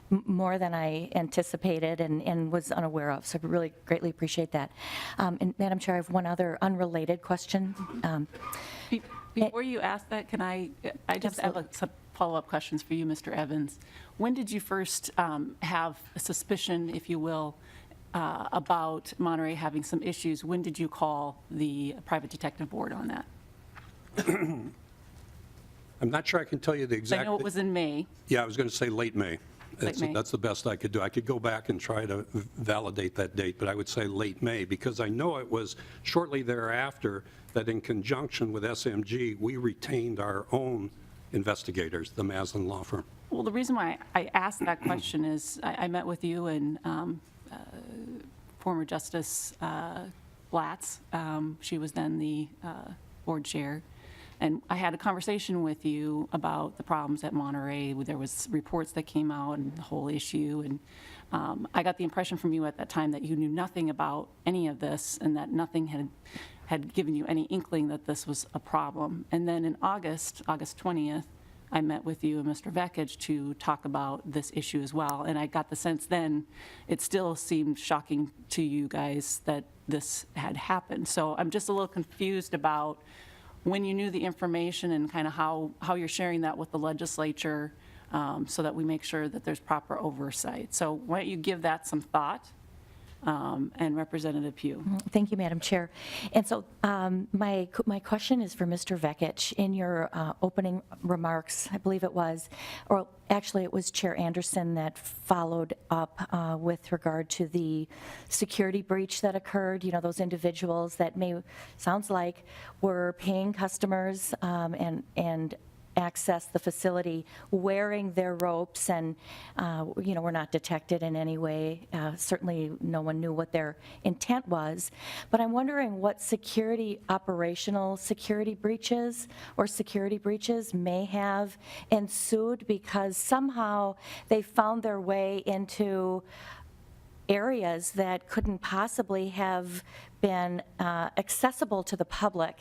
more than I anticipated and was unaware of, so I really greatly appreciate that. And Madam Chair, I have one other unrelated question. Before you ask that, can I just have some follow-up questions for you, Mr. Evans. When did you first have a suspicion, if you will, about Monterey having some issues? When did you call the private detective board on that? I'm not sure I can tell you the exact. I know it was in May. Yeah, I was going to say late May. May. That's the best I could do. I could go back and try to validate that date, but I would say late May, because I know it was shortly thereafter that in conjunction with SMG, we retained our own investigators, the Maslin Law Firm. Well, the reason why I asked that question is I met with you and former Justice Blatz. She was then the board chair. And I had a conversation with you about the problems at Monterey. There was reports that came out and the whole issue. And I got the impression from you at that time that you knew nothing about any of this and that nothing had given you any inkling that this was a problem. And then in August 20th, I met with you and Mr. Vekich to talk about this issue as well. And I got the sense then it still seemed shocking to you guys that this had happened. So I'm just a little confused about when you knew the information and kind of how you're sharing that with the legislature so that we make sure that there's proper oversight. So why don't you give that some thought? And Representative Pugh. Thank you, Madam Chair. And so my question is for Mr. Vekich. In your opening remarks, I believe it was, or actually it was Chair Anderson that followed up with regard to the security breach that occurred. You know, those individuals that sounds like were paying customers and access the facility wearing their ropes and, were not detected in any way. Certainly no one knew what their intent was. But I'm wondering what operational security breaches or security breaches may have ensued because somehow they found their way into areas that couldn't possibly have been accessible to the public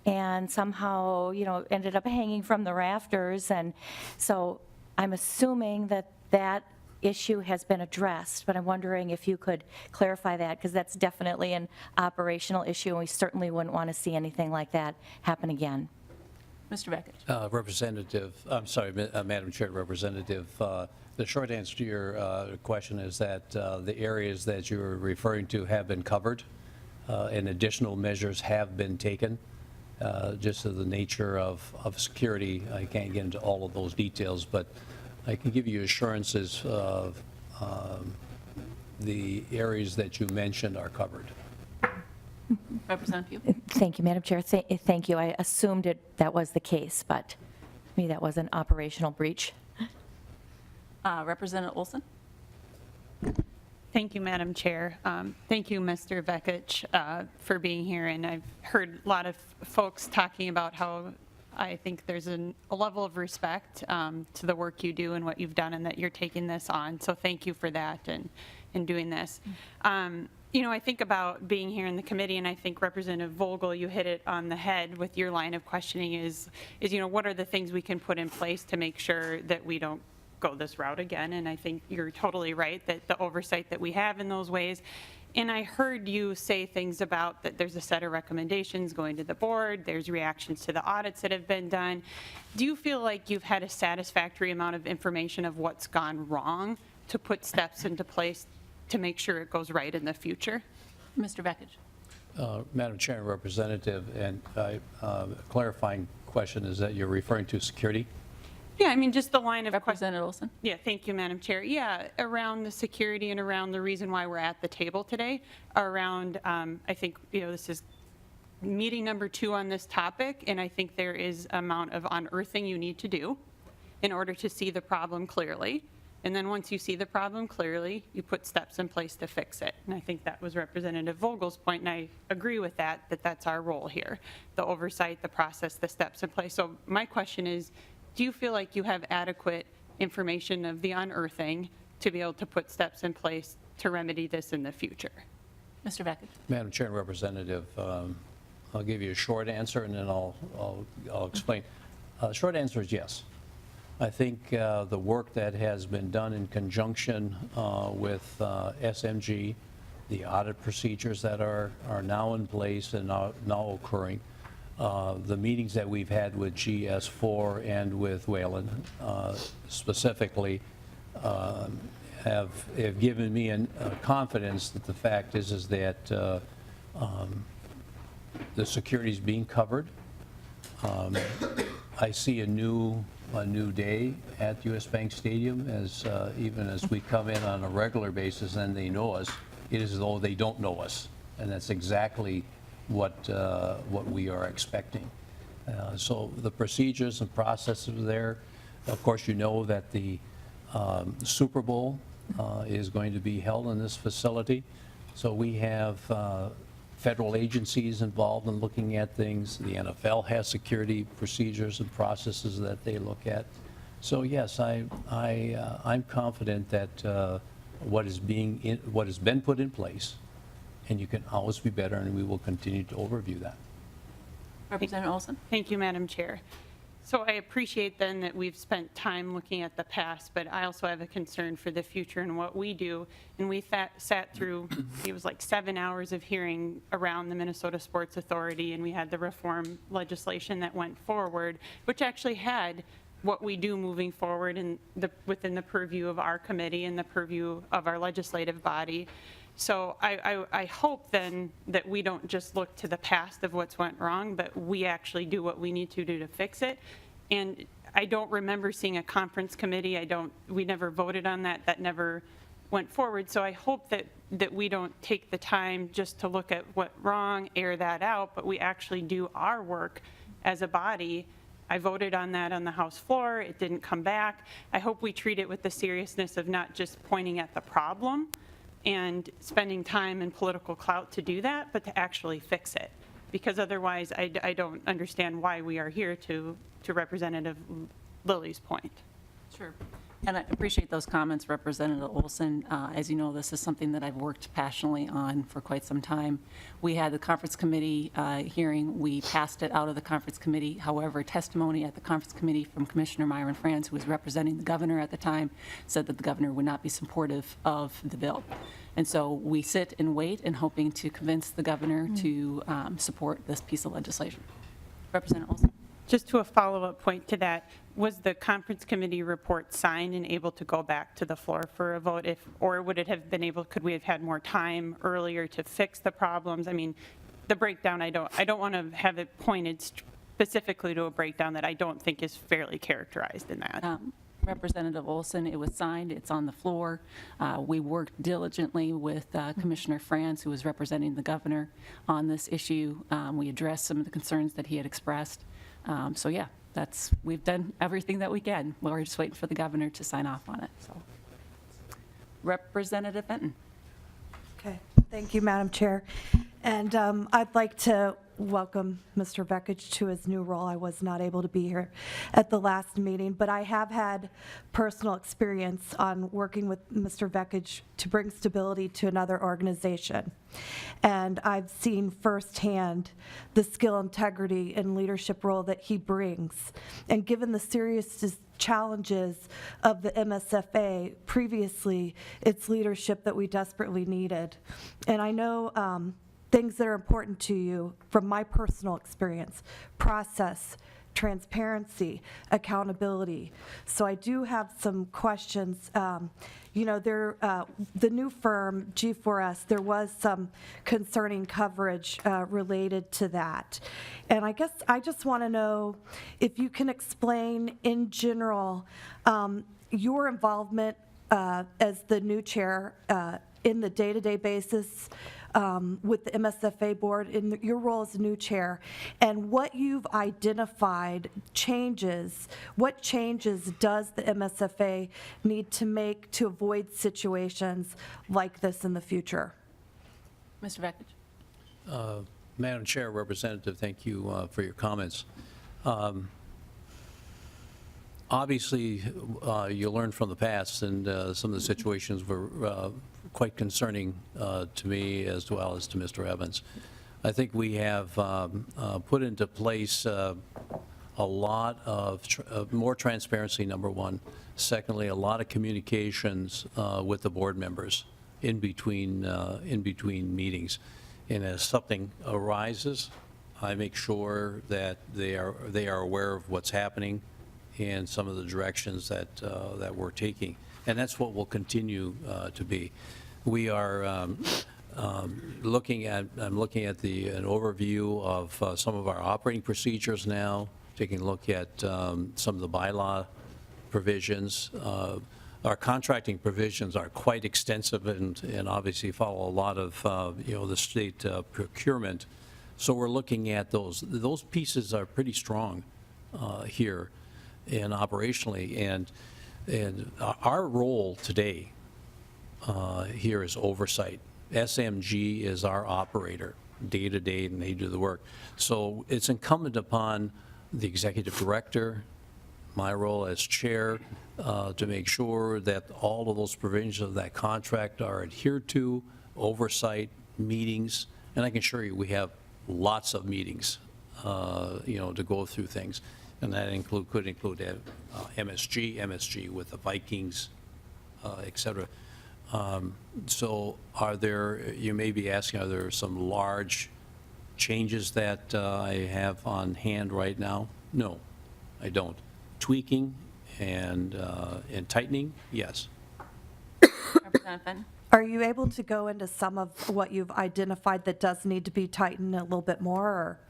and somehow, ended up hanging from the rafters. And so I'm assuming that issue has been addressed, but I'm wondering if you could clarify that because that's definitely an operational issue and we certainly wouldn't want to see anything like that happen again. Mr. Vekich. Madam Chair, Representative, the short answer to your question is that the areas that you're referring to have been covered and additional measures have been taken. Just to the nature of security, I can't get into all of those details, but I can give you assurances of the areas that you mentioned are covered. Representative Pugh. Thank you, Madam Chair. Thank you. I assumed that was the case, but to me that was an operational breach. Representative Olson. Thank you, Madam Chair. Thank you, Mr. Vekich, for being here. And I've heard a lot of folks talking about how I think there's a level of respect to the work you do and what you've done and that you're taking this on. So thank you for that and doing this. I think about being here in the committee, and I think Representative Vogel, you hit it on the head with your line of questioning is what are the things we can put in place to make sure that we don't go this route again? And I think you're totally right that the oversight that we have in those ways. And I heard you say things about that there's a set of recommendations going to the board, there's reactions to the audits that have been done. Do you feel like you've had a satisfactory amount of information of what's gone wrong to put steps into place to make sure it goes right in the future? Mr. Vekich. Madam Chair and Representative, and clarifying question is that you're referring to security? Yeah, I mean, just the line of question. Representative Olson? Yeah, thank you, Madam Chair. Yeah, around the security and around the reason why we're at the table today, around, I think, this is meeting number 2 on this topic, and I think there is amount of unearthing you need to do in order to see the problem clearly. And then once you see the problem clearly, you put steps in place to fix it. And I think that was Representative Vogel's point, and I agree with that that's our role here, the oversight, the process, the steps in place. So my question is, do you feel like you have adequate information of the unearthing to be able to put steps in place to remedy this in the future? Mr. Beckett? Madam Chair and Representative, I'll give you a short answer, and then I'll explain. Short answer is yes. I think the work that has been done in conjunction with SMG, the audit procedures that are now in place and now occurring, the meetings that we've had with GS4 and with Wayland specifically have given me confidence that the fact is that the security is being covered. I see a new day at US Bank Stadium, as even as we come in on a regular basis and they know us, it is as though they don't know us, and that's exactly what we are expecting. So the procedures and processes are there. Of course, you know that the Super Bowl is going to be held in this facility, so we have federal agencies involved in looking at things. The NFL has security procedures and processes that they look at. So yes, I'm confident that what has been put in place, and you can always be better, and we will continue to overview that. Representative Olson? Thank you, Madam Chair. So I appreciate then that we've spent time looking at the past, but I also have a concern for the future and what we do. And we sat through, it was like 7 hours of hearing around the Minnesota Sports Authority, and we had the reform legislation that went forward, which actually had what we do moving forward within the purview of our committee and the purview of our legislative body. So I hope then that we don't just look to the past of what's went wrong, but we actually do what we need to do to fix it. And I don't remember seeing a conference committee. We never voted on that. That never went forward. So I hope that we don't take the time just to look at what wrong, air that out, but we actually do our work as a body. I voted on that on the House floor. It didn't come back. I hope we treat it with the seriousness of not just pointing at the problem and spending time and political clout to do that, but to actually fix it. Because otherwise, I don't understand why we are here, to Representative Lilly's point. Sure. And I appreciate those comments, Representative Olson. As you know, this is something that I've worked passionately on for quite some time. We had the conference committee hearing. We passed it out of the conference committee. However, testimony at the conference committee from Commissioner Myron Franz, who was representing the governor at the time, said that the governor would not be supportive of the bill. And so we sit and wait and hoping to convince the governor to support this piece of legislation. Representative Olson. Just to a follow-up point to that, was the conference committee report signed and able to go back to the floor for a vote, or would it have been able, could we have had more time earlier to fix the problems? I mean, the breakdown, I don't want to have it pointed specifically to a breakdown that I don't think is fairly characterized in that. Representative Olson, it was signed, it's on the floor. We worked diligently with Commissioner Franz, who was representing the governor on this issue. We addressed some of the concerns that he had expressed. So yeah, we've done everything that we can. We're just waiting for the governor to sign off on it. So, Representative Benton. Okay, thank you, Madam Chair. And I'd like to welcome Mr. Vekich to his new role. I was not able to be here at the last meeting, but I have had personal experience on working with Mr. Vekich to bring stability to another organization. And I've seen firsthand the skill, integrity, and leadership role that he brings. And given the serious challenges of the MSFA previously, it's leadership that we desperately needed. And I know things that are important to you from my personal experience: process, transparency, accountability. So I do have some questions. You know, the new firm, G4S, there was some concerning coverage related to that. And I guess I just want to know if you can explain in general your involvement as the new chair in the day-to-day basis with the MSFA board, in your role as new chair, and what you've identified changes, what changes does the MSFA need to make to avoid situations like this in the future? Mr. Vekich? Madam Chair, Representative, thank you for your comments. Obviously, you learned from the past, and some of the situations were quite concerning to me as well as to Mr. Evans. I think we have put into place a lot of more transparency, number one. Secondly, a lot of communications with the board members in between meetings. And as something arises, I make sure that they are aware of what's happening and some of the directions that we're taking. And that's what will continue to be. We are looking at an overview of some of our operating procedures now, taking a look at some of the bylaw provisions. Our contracting provisions are quite extensive and obviously follow a lot of, the state procurement. So we're looking at those. Those pieces are pretty strong here and operationally. And our role today here is oversight. SMG is our operator day to day, and they do the work. So it's incumbent upon the executive director, my role as chair, to make sure that all of those provisions of that contract are adhered to, oversight, meetings, and I can assure you we have lots of meetings, to go through things. And that could include MSG with the Vikings, et cetera. So you may be asking, are there some large changes that I have on hand right now? No, I don't. Tweaking and tightening, yes. Representative Fenn? Are you able to go into some of what you've identified that does need to be tightened a little bit more, or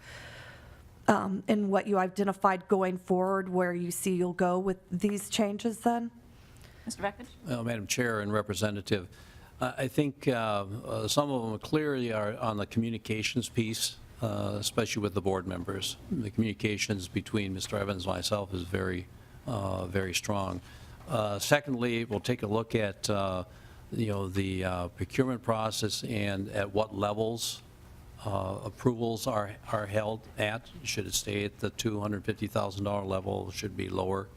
in what you identified going forward, where you see you'll go with these changes then? Mr. Vekich? Well, Madam Chair and Representative, I think some of them clearly are on the communications piece, especially with the board members. The communications between Mr. Evans and myself is very, very strong. Secondly, we'll take a look at the procurement process and at what levels approvals are held at. Should it stay at the $250,000 level? Should it be lower?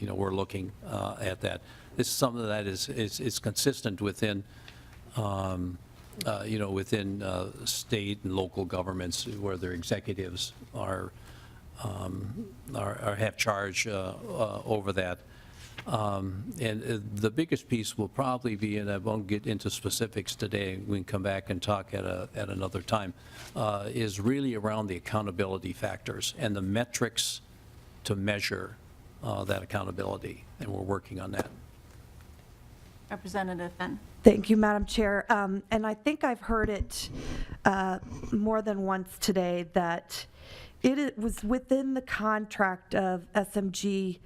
We're looking at that. This is something that is consistent within, within state and local governments where their executives have charge over that. And the biggest piece will probably be, and I won't get into specifics today, we can come back and talk at another time, is really around the accountability factors and the metrics to measure that accountability, and we're working on that. Representative Fenn? Thank you, Madam Chair. And I think I've heard it more than once today that it was within the contract of SMG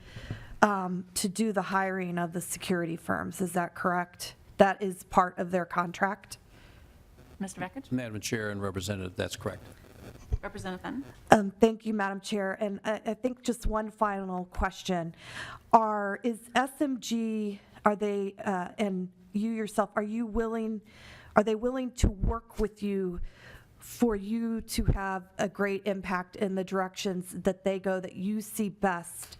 to do the hiring of the security firms. Is that correct? That is part of their contract? Mr. Vekich? Madam Chair and Representative, that's correct. Representative Fenn? Thank you, Madam Chair. And I think just one final question. Is SMG, are they, and you yourself, are they willing to work with you for you to have a great impact in the directions that they go that you see best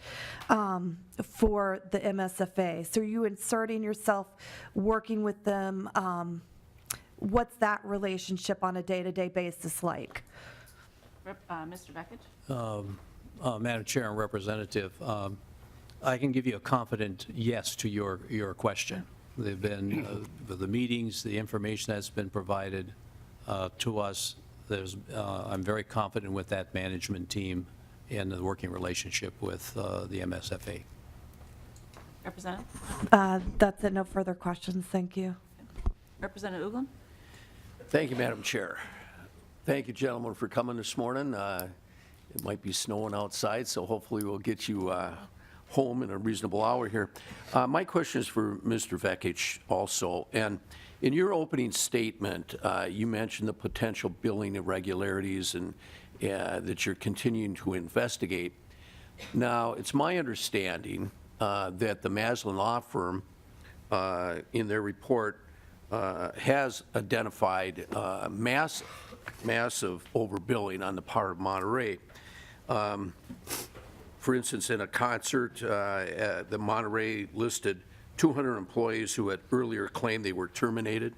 for the MSFA? So are you inserting yourself, working with them? What's that relationship on a day-to-day basis like? Mr. Vekich? Madam Chair and Representative, I can give you a confident yes to your question. They've been, the meetings, the information that's been provided to us, I'm very confident with that management team and the working relationship with the MSFA. Representative? That's it, no further questions, thank you. Representative Uglum? Thank you, Madam Chair. Thank you, gentlemen, for coming this morning. It might be snowing outside, so hopefully we'll get you home in a reasonable hour here. My question is for Mr. Vekich also. And in your opening statement, you mentioned the potential billing irregularities and that you're continuing to investigate. Now, it's my understanding that the Maslin Law Firm, in their report, has identified massive overbilling on the part of Monterey. For instance, in a concert, the Monterey listed 200 employees who had earlier claimed they were terminated.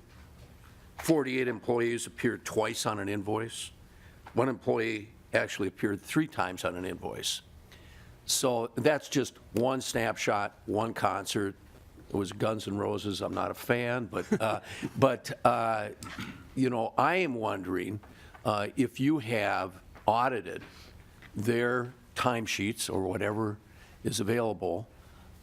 48 employees appeared twice on an invoice. One employee actually appeared 3 times on an invoice. So that's just one snapshot, one concert. It was Guns N' Roses. I'm not a fan, but you know, I am wondering if you have audited their timesheets or whatever is available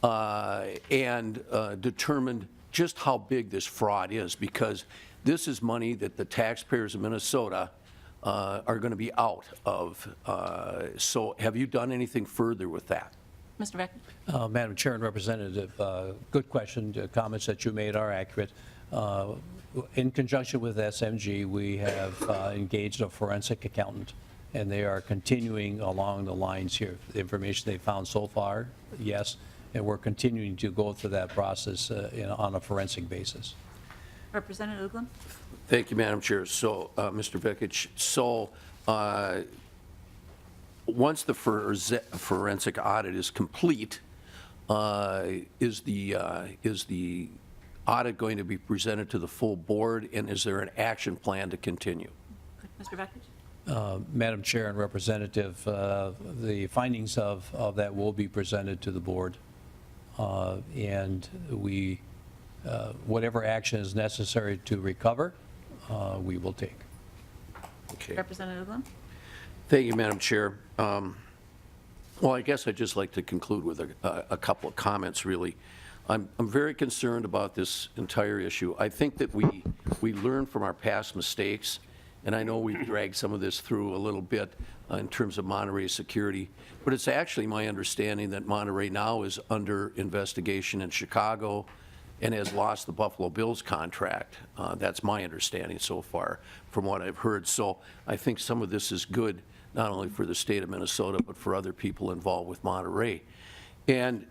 and determined just how big this fraud is, because this is money that the taxpayers of Minnesota are going to be out of. So have you done anything further with that? Mr. Vekich? Madam Chair and Representative, good question. The comments that you made are accurate. In conjunction with SMG, we have engaged a forensic accountant, and they are continuing along the lines here. The information they found so far, yes, and we're continuing to go through that process on a forensic basis. Representative Uglum? Thank you, Madam Chair. So, Mr. Vekich, so once the forensic audit is complete, is the audit going to be presented to the full board, and is there an action plan to continue? Mr. Vekich? Madam Chair and Representative, the findings of that will be presented to the board, and we, whatever action is necessary to recover, we will take. Okay. Representative Uglum? Thank you, Madam Chair. Well, I guess I'd just like to conclude with a couple of comments, really. I'm very concerned about this entire issue. I think that we learn from our past mistakes, and I know we've dragged some of this through a little bit in terms of Monterey security, but it's actually my understanding that Monterey now is under investigation in Chicago and has lost the Buffalo Bills contract. That's my understanding so far from what I've heard. So I think some of this is good, not only for the state of Minnesota, but for other people involved with Monterey. And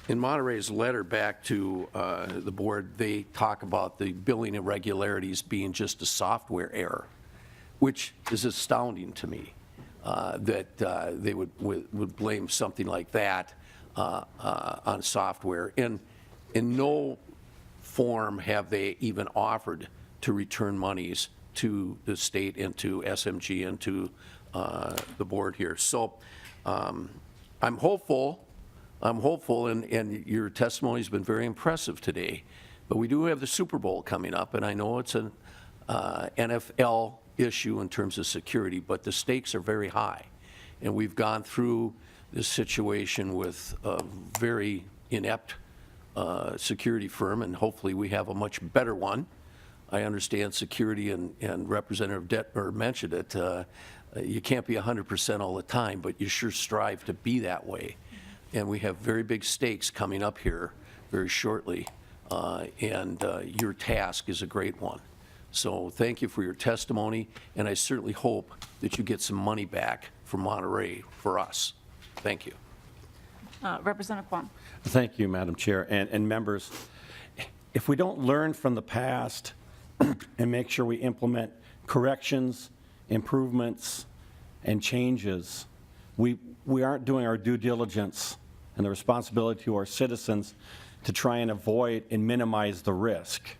in Monterey's letter back to the board, they talk about the billing irregularities being just a software error, which is astounding to me, that they would blame something like that on software. And in no form have they even offered to return monies to the state and to SMG and to the board here. So I'm hopeful, and your testimony has been very impressive today, but we do have the Super Bowl coming up, and I know it's an NFL issue in terms of security, but the stakes are very high. And we've gone through this situation with a very inept security firm, and hopefully we have a much better one. I understand security, and Representative Detmer mentioned it. You can't be 100% all the time, but you sure strive to be that way. And we have very big stakes coming up here very shortly, and your task is a great one. So thank you for your testimony, and I certainly hope that you get some money back from Monterey for us. Thank you. Representative Quam? Thank you, Madam Chair, and members. If we don't learn from the past and make sure we implement corrections, improvements, and changes, we aren't doing our due diligence and the responsibility to our citizens to try and avoid and minimize the risk.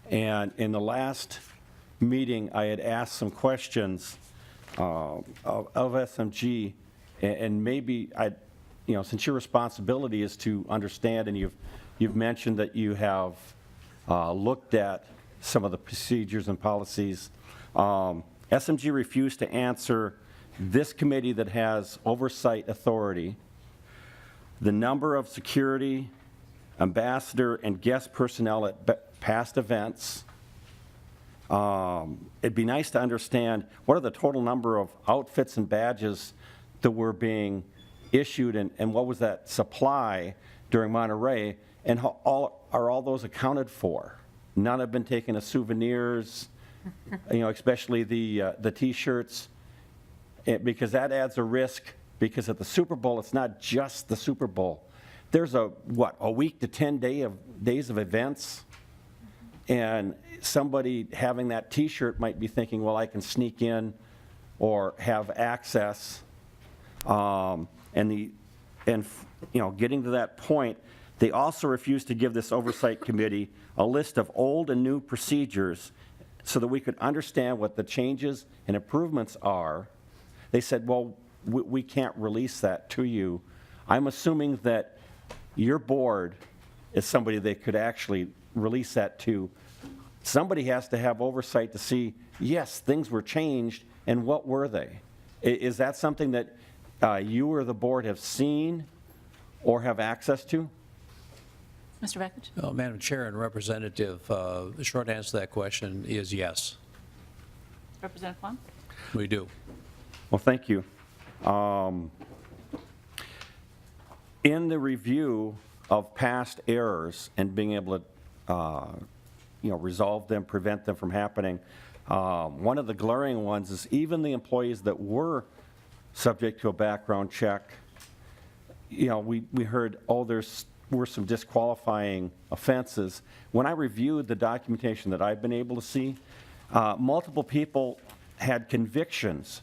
And in the last meeting, I had asked some questions of SMG, and maybe since your responsibility is to understand, and you've mentioned that you have looked at some of the procedures and policies, SMG refused to answer this committee that has oversight authority, the number of security, ambassador, and guest personnel at past events. It'd be nice to understand what are the total number of outfits and badges that were being issued, and what was that supply during Monterey, and how are all those accounted for? None have been taken as souvenirs, especially the T-shirts, because that adds a risk, because at the Super Bowl, it's not just the Super Bowl. There's a week to 10 days of events, and somebody having that T-shirt might be thinking, well, I can sneak in or have access. Getting to that point, they also refused to give this oversight committee a list of old and new procedures so that we could understand what the changes and improvements are. They said, well, we can't release that to you. I'm assuming that your board is somebody they could actually release that to. Somebody has to have oversight to see, yes, things were changed, and what were they? Is that something that you or the board have seen or have access to? Mr. Beckich? Madam Chair and Representative, the short answer to that question is yes, Representative Kwong? we do. Well, thank you. In the review of past errors and being able to, resolve them, prevent them from happening, one of the glaring ones is even the employees that were subject to a background check, we heard, were some disqualifying offenses. When I reviewed the documentation that I've been able to see, multiple people had convictions,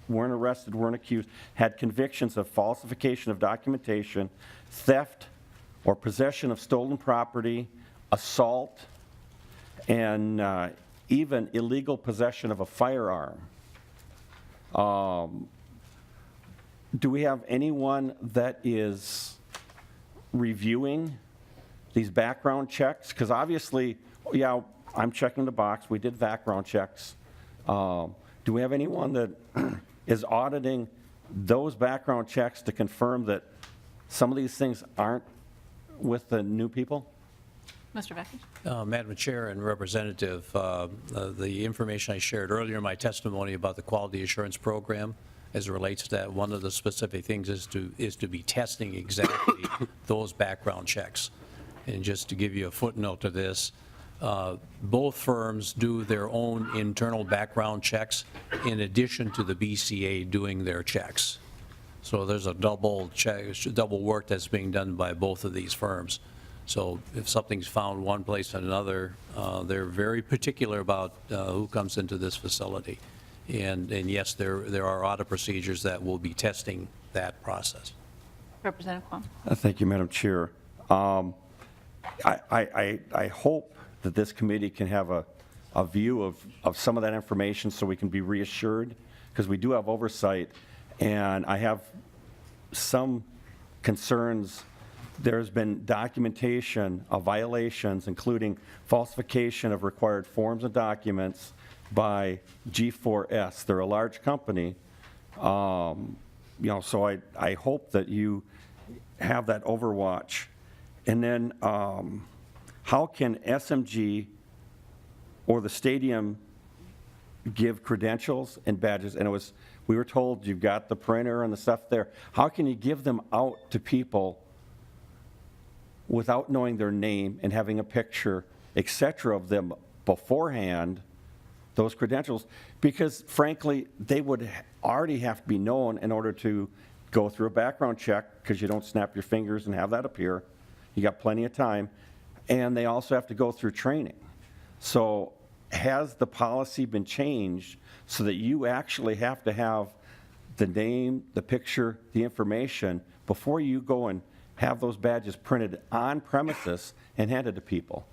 weren't arrested, weren't accused, had convictions of falsification of documentation, theft or possession of stolen property, assault, and even illegal possession of a firearm. Do we have anyone that is reviewing these background checks? Because obviously, yeah, I'm checking the box. We did background checks. Do we have anyone that is auditing those background checks to confirm that some of these things aren't with the new people? Mr. Beckich? Madam Chair and Representative, the information I shared earlier in my testimony about the quality assurance program as it relates to that, one of the specific things is to be testing exactly those background checks. And just to give you a footnote to this, both firms do their own internal background checks in addition to the BCA doing their checks. So there's a double work that's being done by both of these firms. So if something's found one place and another, they're very particular about who comes into this facility. And yes, there are audit procedures that will be testing that process. Representative Kwong? Thank you, Madam Chair. I hope that this committee can have a view of some of that information so we can be reassured, because we do have oversight, and I have some concerns. There's been documentation of violations, including falsification of required forms and documents by G4S. They're a large company, so I hope that you have that overwatch. And then how can SMG or the stadium give credentials and badges? And we were told you've got the printer and the stuff there. How can you give them out to people without knowing their name and having a picture, et cetera, of them beforehand, those credentials? Because frankly, they would already have to be known in order to go through a background check, because you don't snap your fingers and have that appear. You got plenty of time. And they also have to go through training. So has the policy been changed so that you actually have to have the name, the picture, the information before you go and have those badges printed on premises and handed to people?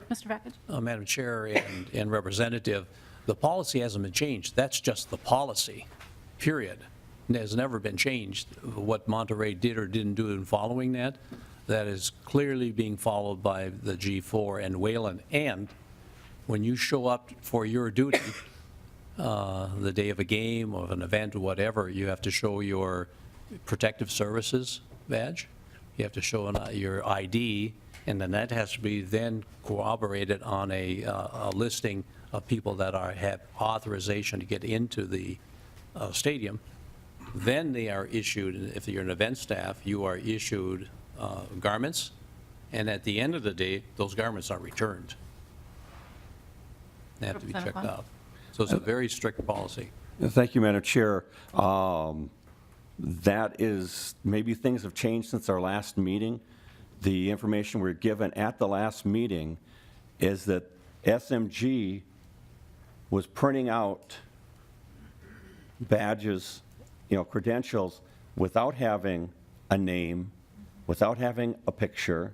Mr. Beckich? Madam Chair and Representative, the policy hasn't been changed. That's just the policy, period. It has never been changed. What Monterey did or didn't do in following that is clearly being followed by the G4 and Wayland. And when you show up for your duty, the day of a game or of an event or whatever, you have to show your protective services badge. You have to show your ID, and then that has to be then corroborated on a listing of people that have authorization to get into the stadium. Then they are issued, if you're an event staff, you are issued garments, and at the end of the day, those garments are returned. They have to be checked Representative out. So it's a very strict policy. Thank you, Madam Chair. That is, maybe things have changed since our last meeting. The information we were given at the last meeting is that SMG was printing out badges, credentials, without having a name, without having a picture.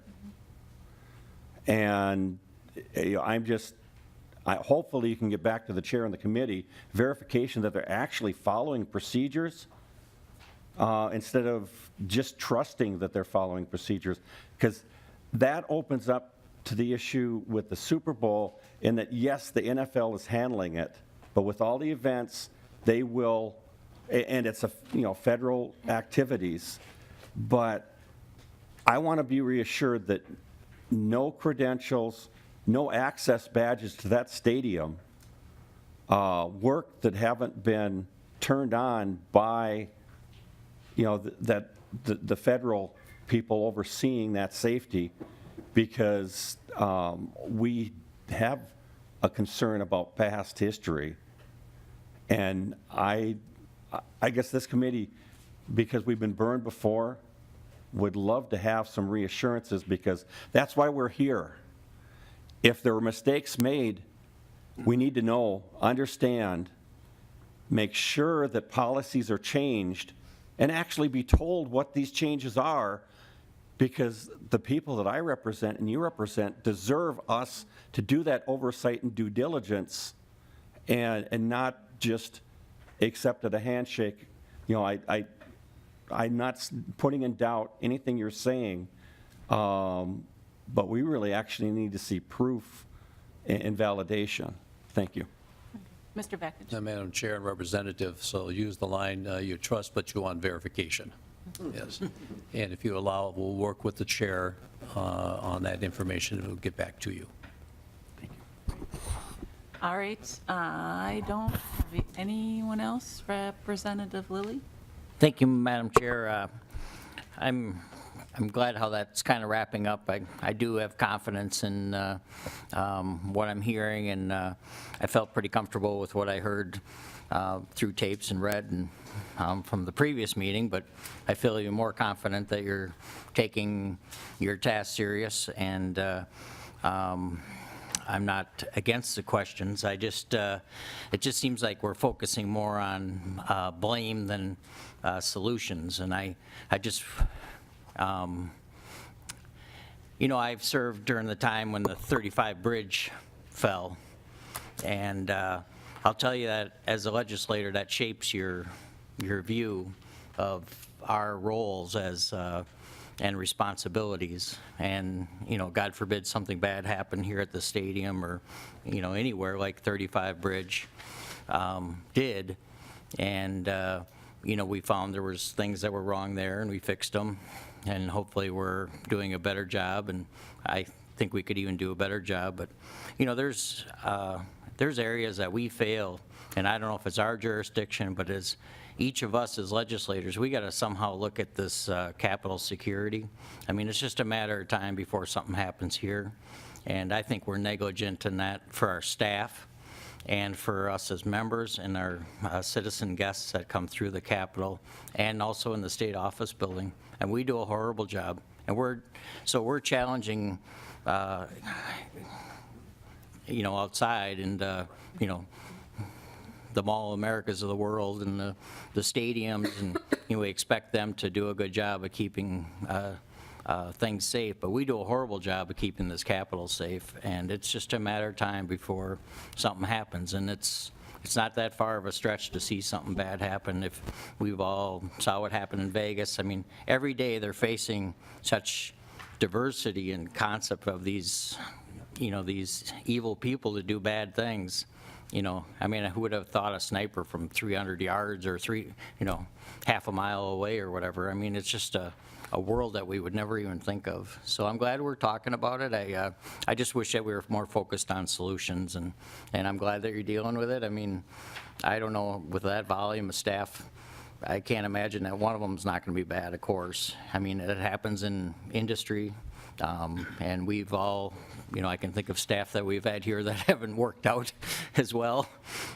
And hopefully you can get back to the chair and the committee, verification that they're actually following procedures instead of just trusting that they're following procedures. Because that opens up to the issue with the Super Bowl in that, yes, the NFL is handling it, but with all the events, they will, and it's federal activities, but I want to be reassured that no credentials, no access badges to that stadium, work that haven't been turned on by, the federal people overseeing that safety, because we have a concern about past history. And I guess this committee, because we've been burned before, would love to have some reassurances, because that's why we're here. If there were mistakes made, we need to know, understand, make sure that policies are changed, and actually be told what these changes are, because the people that I represent and you represent deserve us to do that oversight and due diligence, and not just accept at a handshake. I'm not putting in doubt anything you're saying, but we really actually need to see proof and validation. Thank you. Mr. Beckett. Madam Chair and Representative, so use the line, you trust, but you want verification. Yes. And if you allow, we'll work with the chair on that information, and we'll get back to you. All right, I don't have anyone else. Representative Lilly? Thank you, Madam Chair. I'm glad how that's kind of wrapping up. I do have confidence in what I'm hearing, and I felt pretty comfortable with what I heard through tapes and read and from the previous meeting, but I feel even more confident that you're taking your task serious, and I'm not against the questions. It just seems like we're focusing more on blame than solutions, and I just I've served during the time when the 35 bridge fell, and I'll tell you that as a legislator, that shapes your view of our roles as and responsibilities. And God forbid something bad happened here at the stadium or anywhere like 35 bridge did, and we found there was things that were wrong there, and we fixed them, and hopefully we're doing a better job, and I think we could even do a better job. But there's areas that we fail, and I don't know if it's our jurisdiction, but as each of us as legislators, we got to somehow look at this Capitol security. I mean, it's just a matter of time before something happens here, and I think we're negligent in that for our staff and for us as members and our citizen guests that come through the Capitol, and also in the state office building. And we do a horrible job. And we're challenging, outside, and the Mall Americas of the world and the stadiums, and we expect them to do a good job of keeping things safe, but we do a horrible job of keeping this Capitol safe, and it's just a matter of time before something happens, and it's not that far of a stretch to see something bad happen. If we've all saw what happened in Vegas, I mean, every day they're facing such diversity and concept of these, these evil people that do bad things, I mean, who would have thought a sniper from 300 yards or half a mile away or whatever? I mean, it's just a world that we would never even think of. So I'm glad we're talking about it. I just wish that we were more focused on solutions, and I'm glad that you're dealing with it. I mean, I don't know, with that volume of staff, I can't imagine that one of them's not going to be bad, of course. I mean, it happens in industry, and we've all, I can think of staff that we've had here that haven't worked out as well.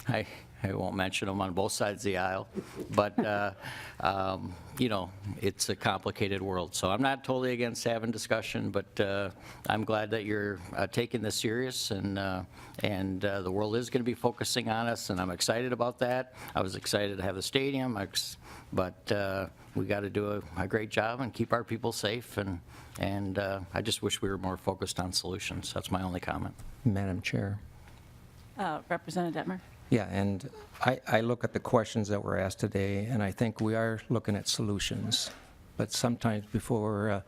I won't mention them on both sides of the aisle, but, it's a complicated world. So I'm not totally against having discussion, but I'm glad that you're taking this serious, and the world is going to be focusing on us, and I'm excited about that. I was excited to have the stadium, but we got to do a great job and keep our people safe, and I just wish we were more focused on solutions. That's my only comment. Madam Chair. Representative Detmer? Yeah, and I look at the questions that were asked today, and I think we are looking at solutions. But sometimes before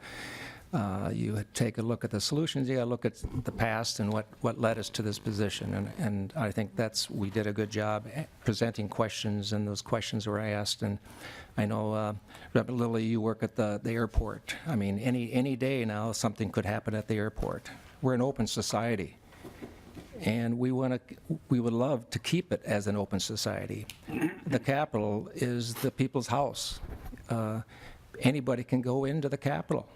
you take a look at the solutions, you got to look at the past and what led us to this position. And I think we did a good job presenting questions, and those questions were asked. And I know, Rep. Lilly, you work at the airport. I mean, any day now, something could happen at the airport. We're an open society. And we would love to keep it as an open society. The Capitol is the people's house. Anybody can go into the Capitol.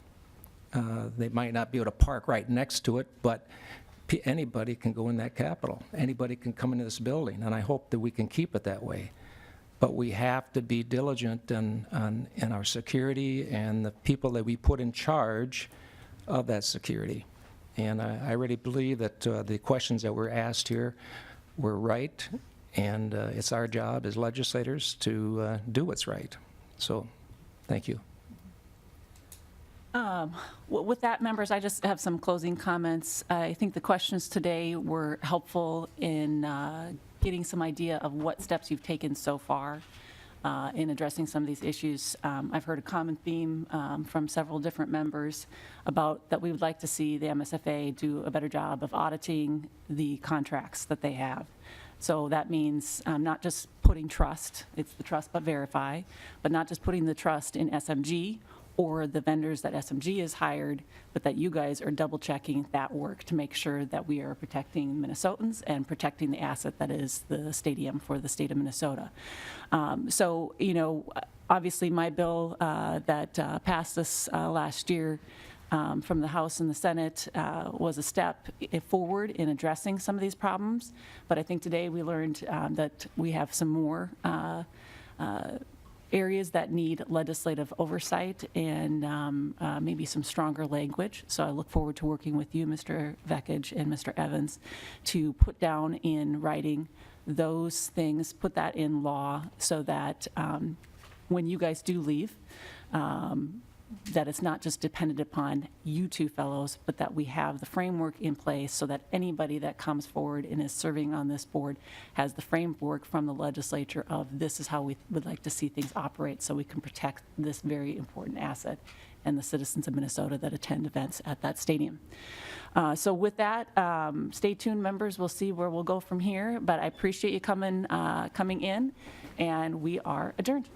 They might not be able to park right next to it, but anybody can go in that Capitol. Anybody can come into this building, and I hope that we can keep it that way. But we have to be diligent in our security and the people that we put in charge of that security. And I really believe that the questions that were asked here were right, and it's our job as legislators to do what's right. So, thank you. With that, members, I just have some closing comments. I think the questions today were helpful in getting some idea of what steps you've taken so far in addressing some of these issues. I've heard a common theme from several different members about that we would like to see the MSFA do a better job of auditing the contracts that they have. So that means not just putting trust, it's the trust but verify, but not just putting the trust in SMG or the vendors that SMG has hired, but that you guys are double checking that work to make sure that we are protecting Minnesotans and protecting the asset that is the stadium for the state of Minnesota. So, obviously my bill that passed this last year from the House and the Senate was a step forward in addressing some of these problems. But I think today we learned that we have some more areas that need legislative oversight and maybe some stronger language. So I look forward to working with you, Mr. Vekich and Mr. Evans, to put down in writing those things, put that in law so that when you guys do leave, that it's not just dependent upon you two fellows, but that we have the framework in place so that anybody that comes forward and is serving on this board has the framework from the legislature of this is how we would like to see things operate so we can protect this very important asset and the citizens of Minnesota that attend events at that stadium. So with that, stay tuned, members. We'll see where we'll go from here, but I appreciate you coming in, and we are adjourned.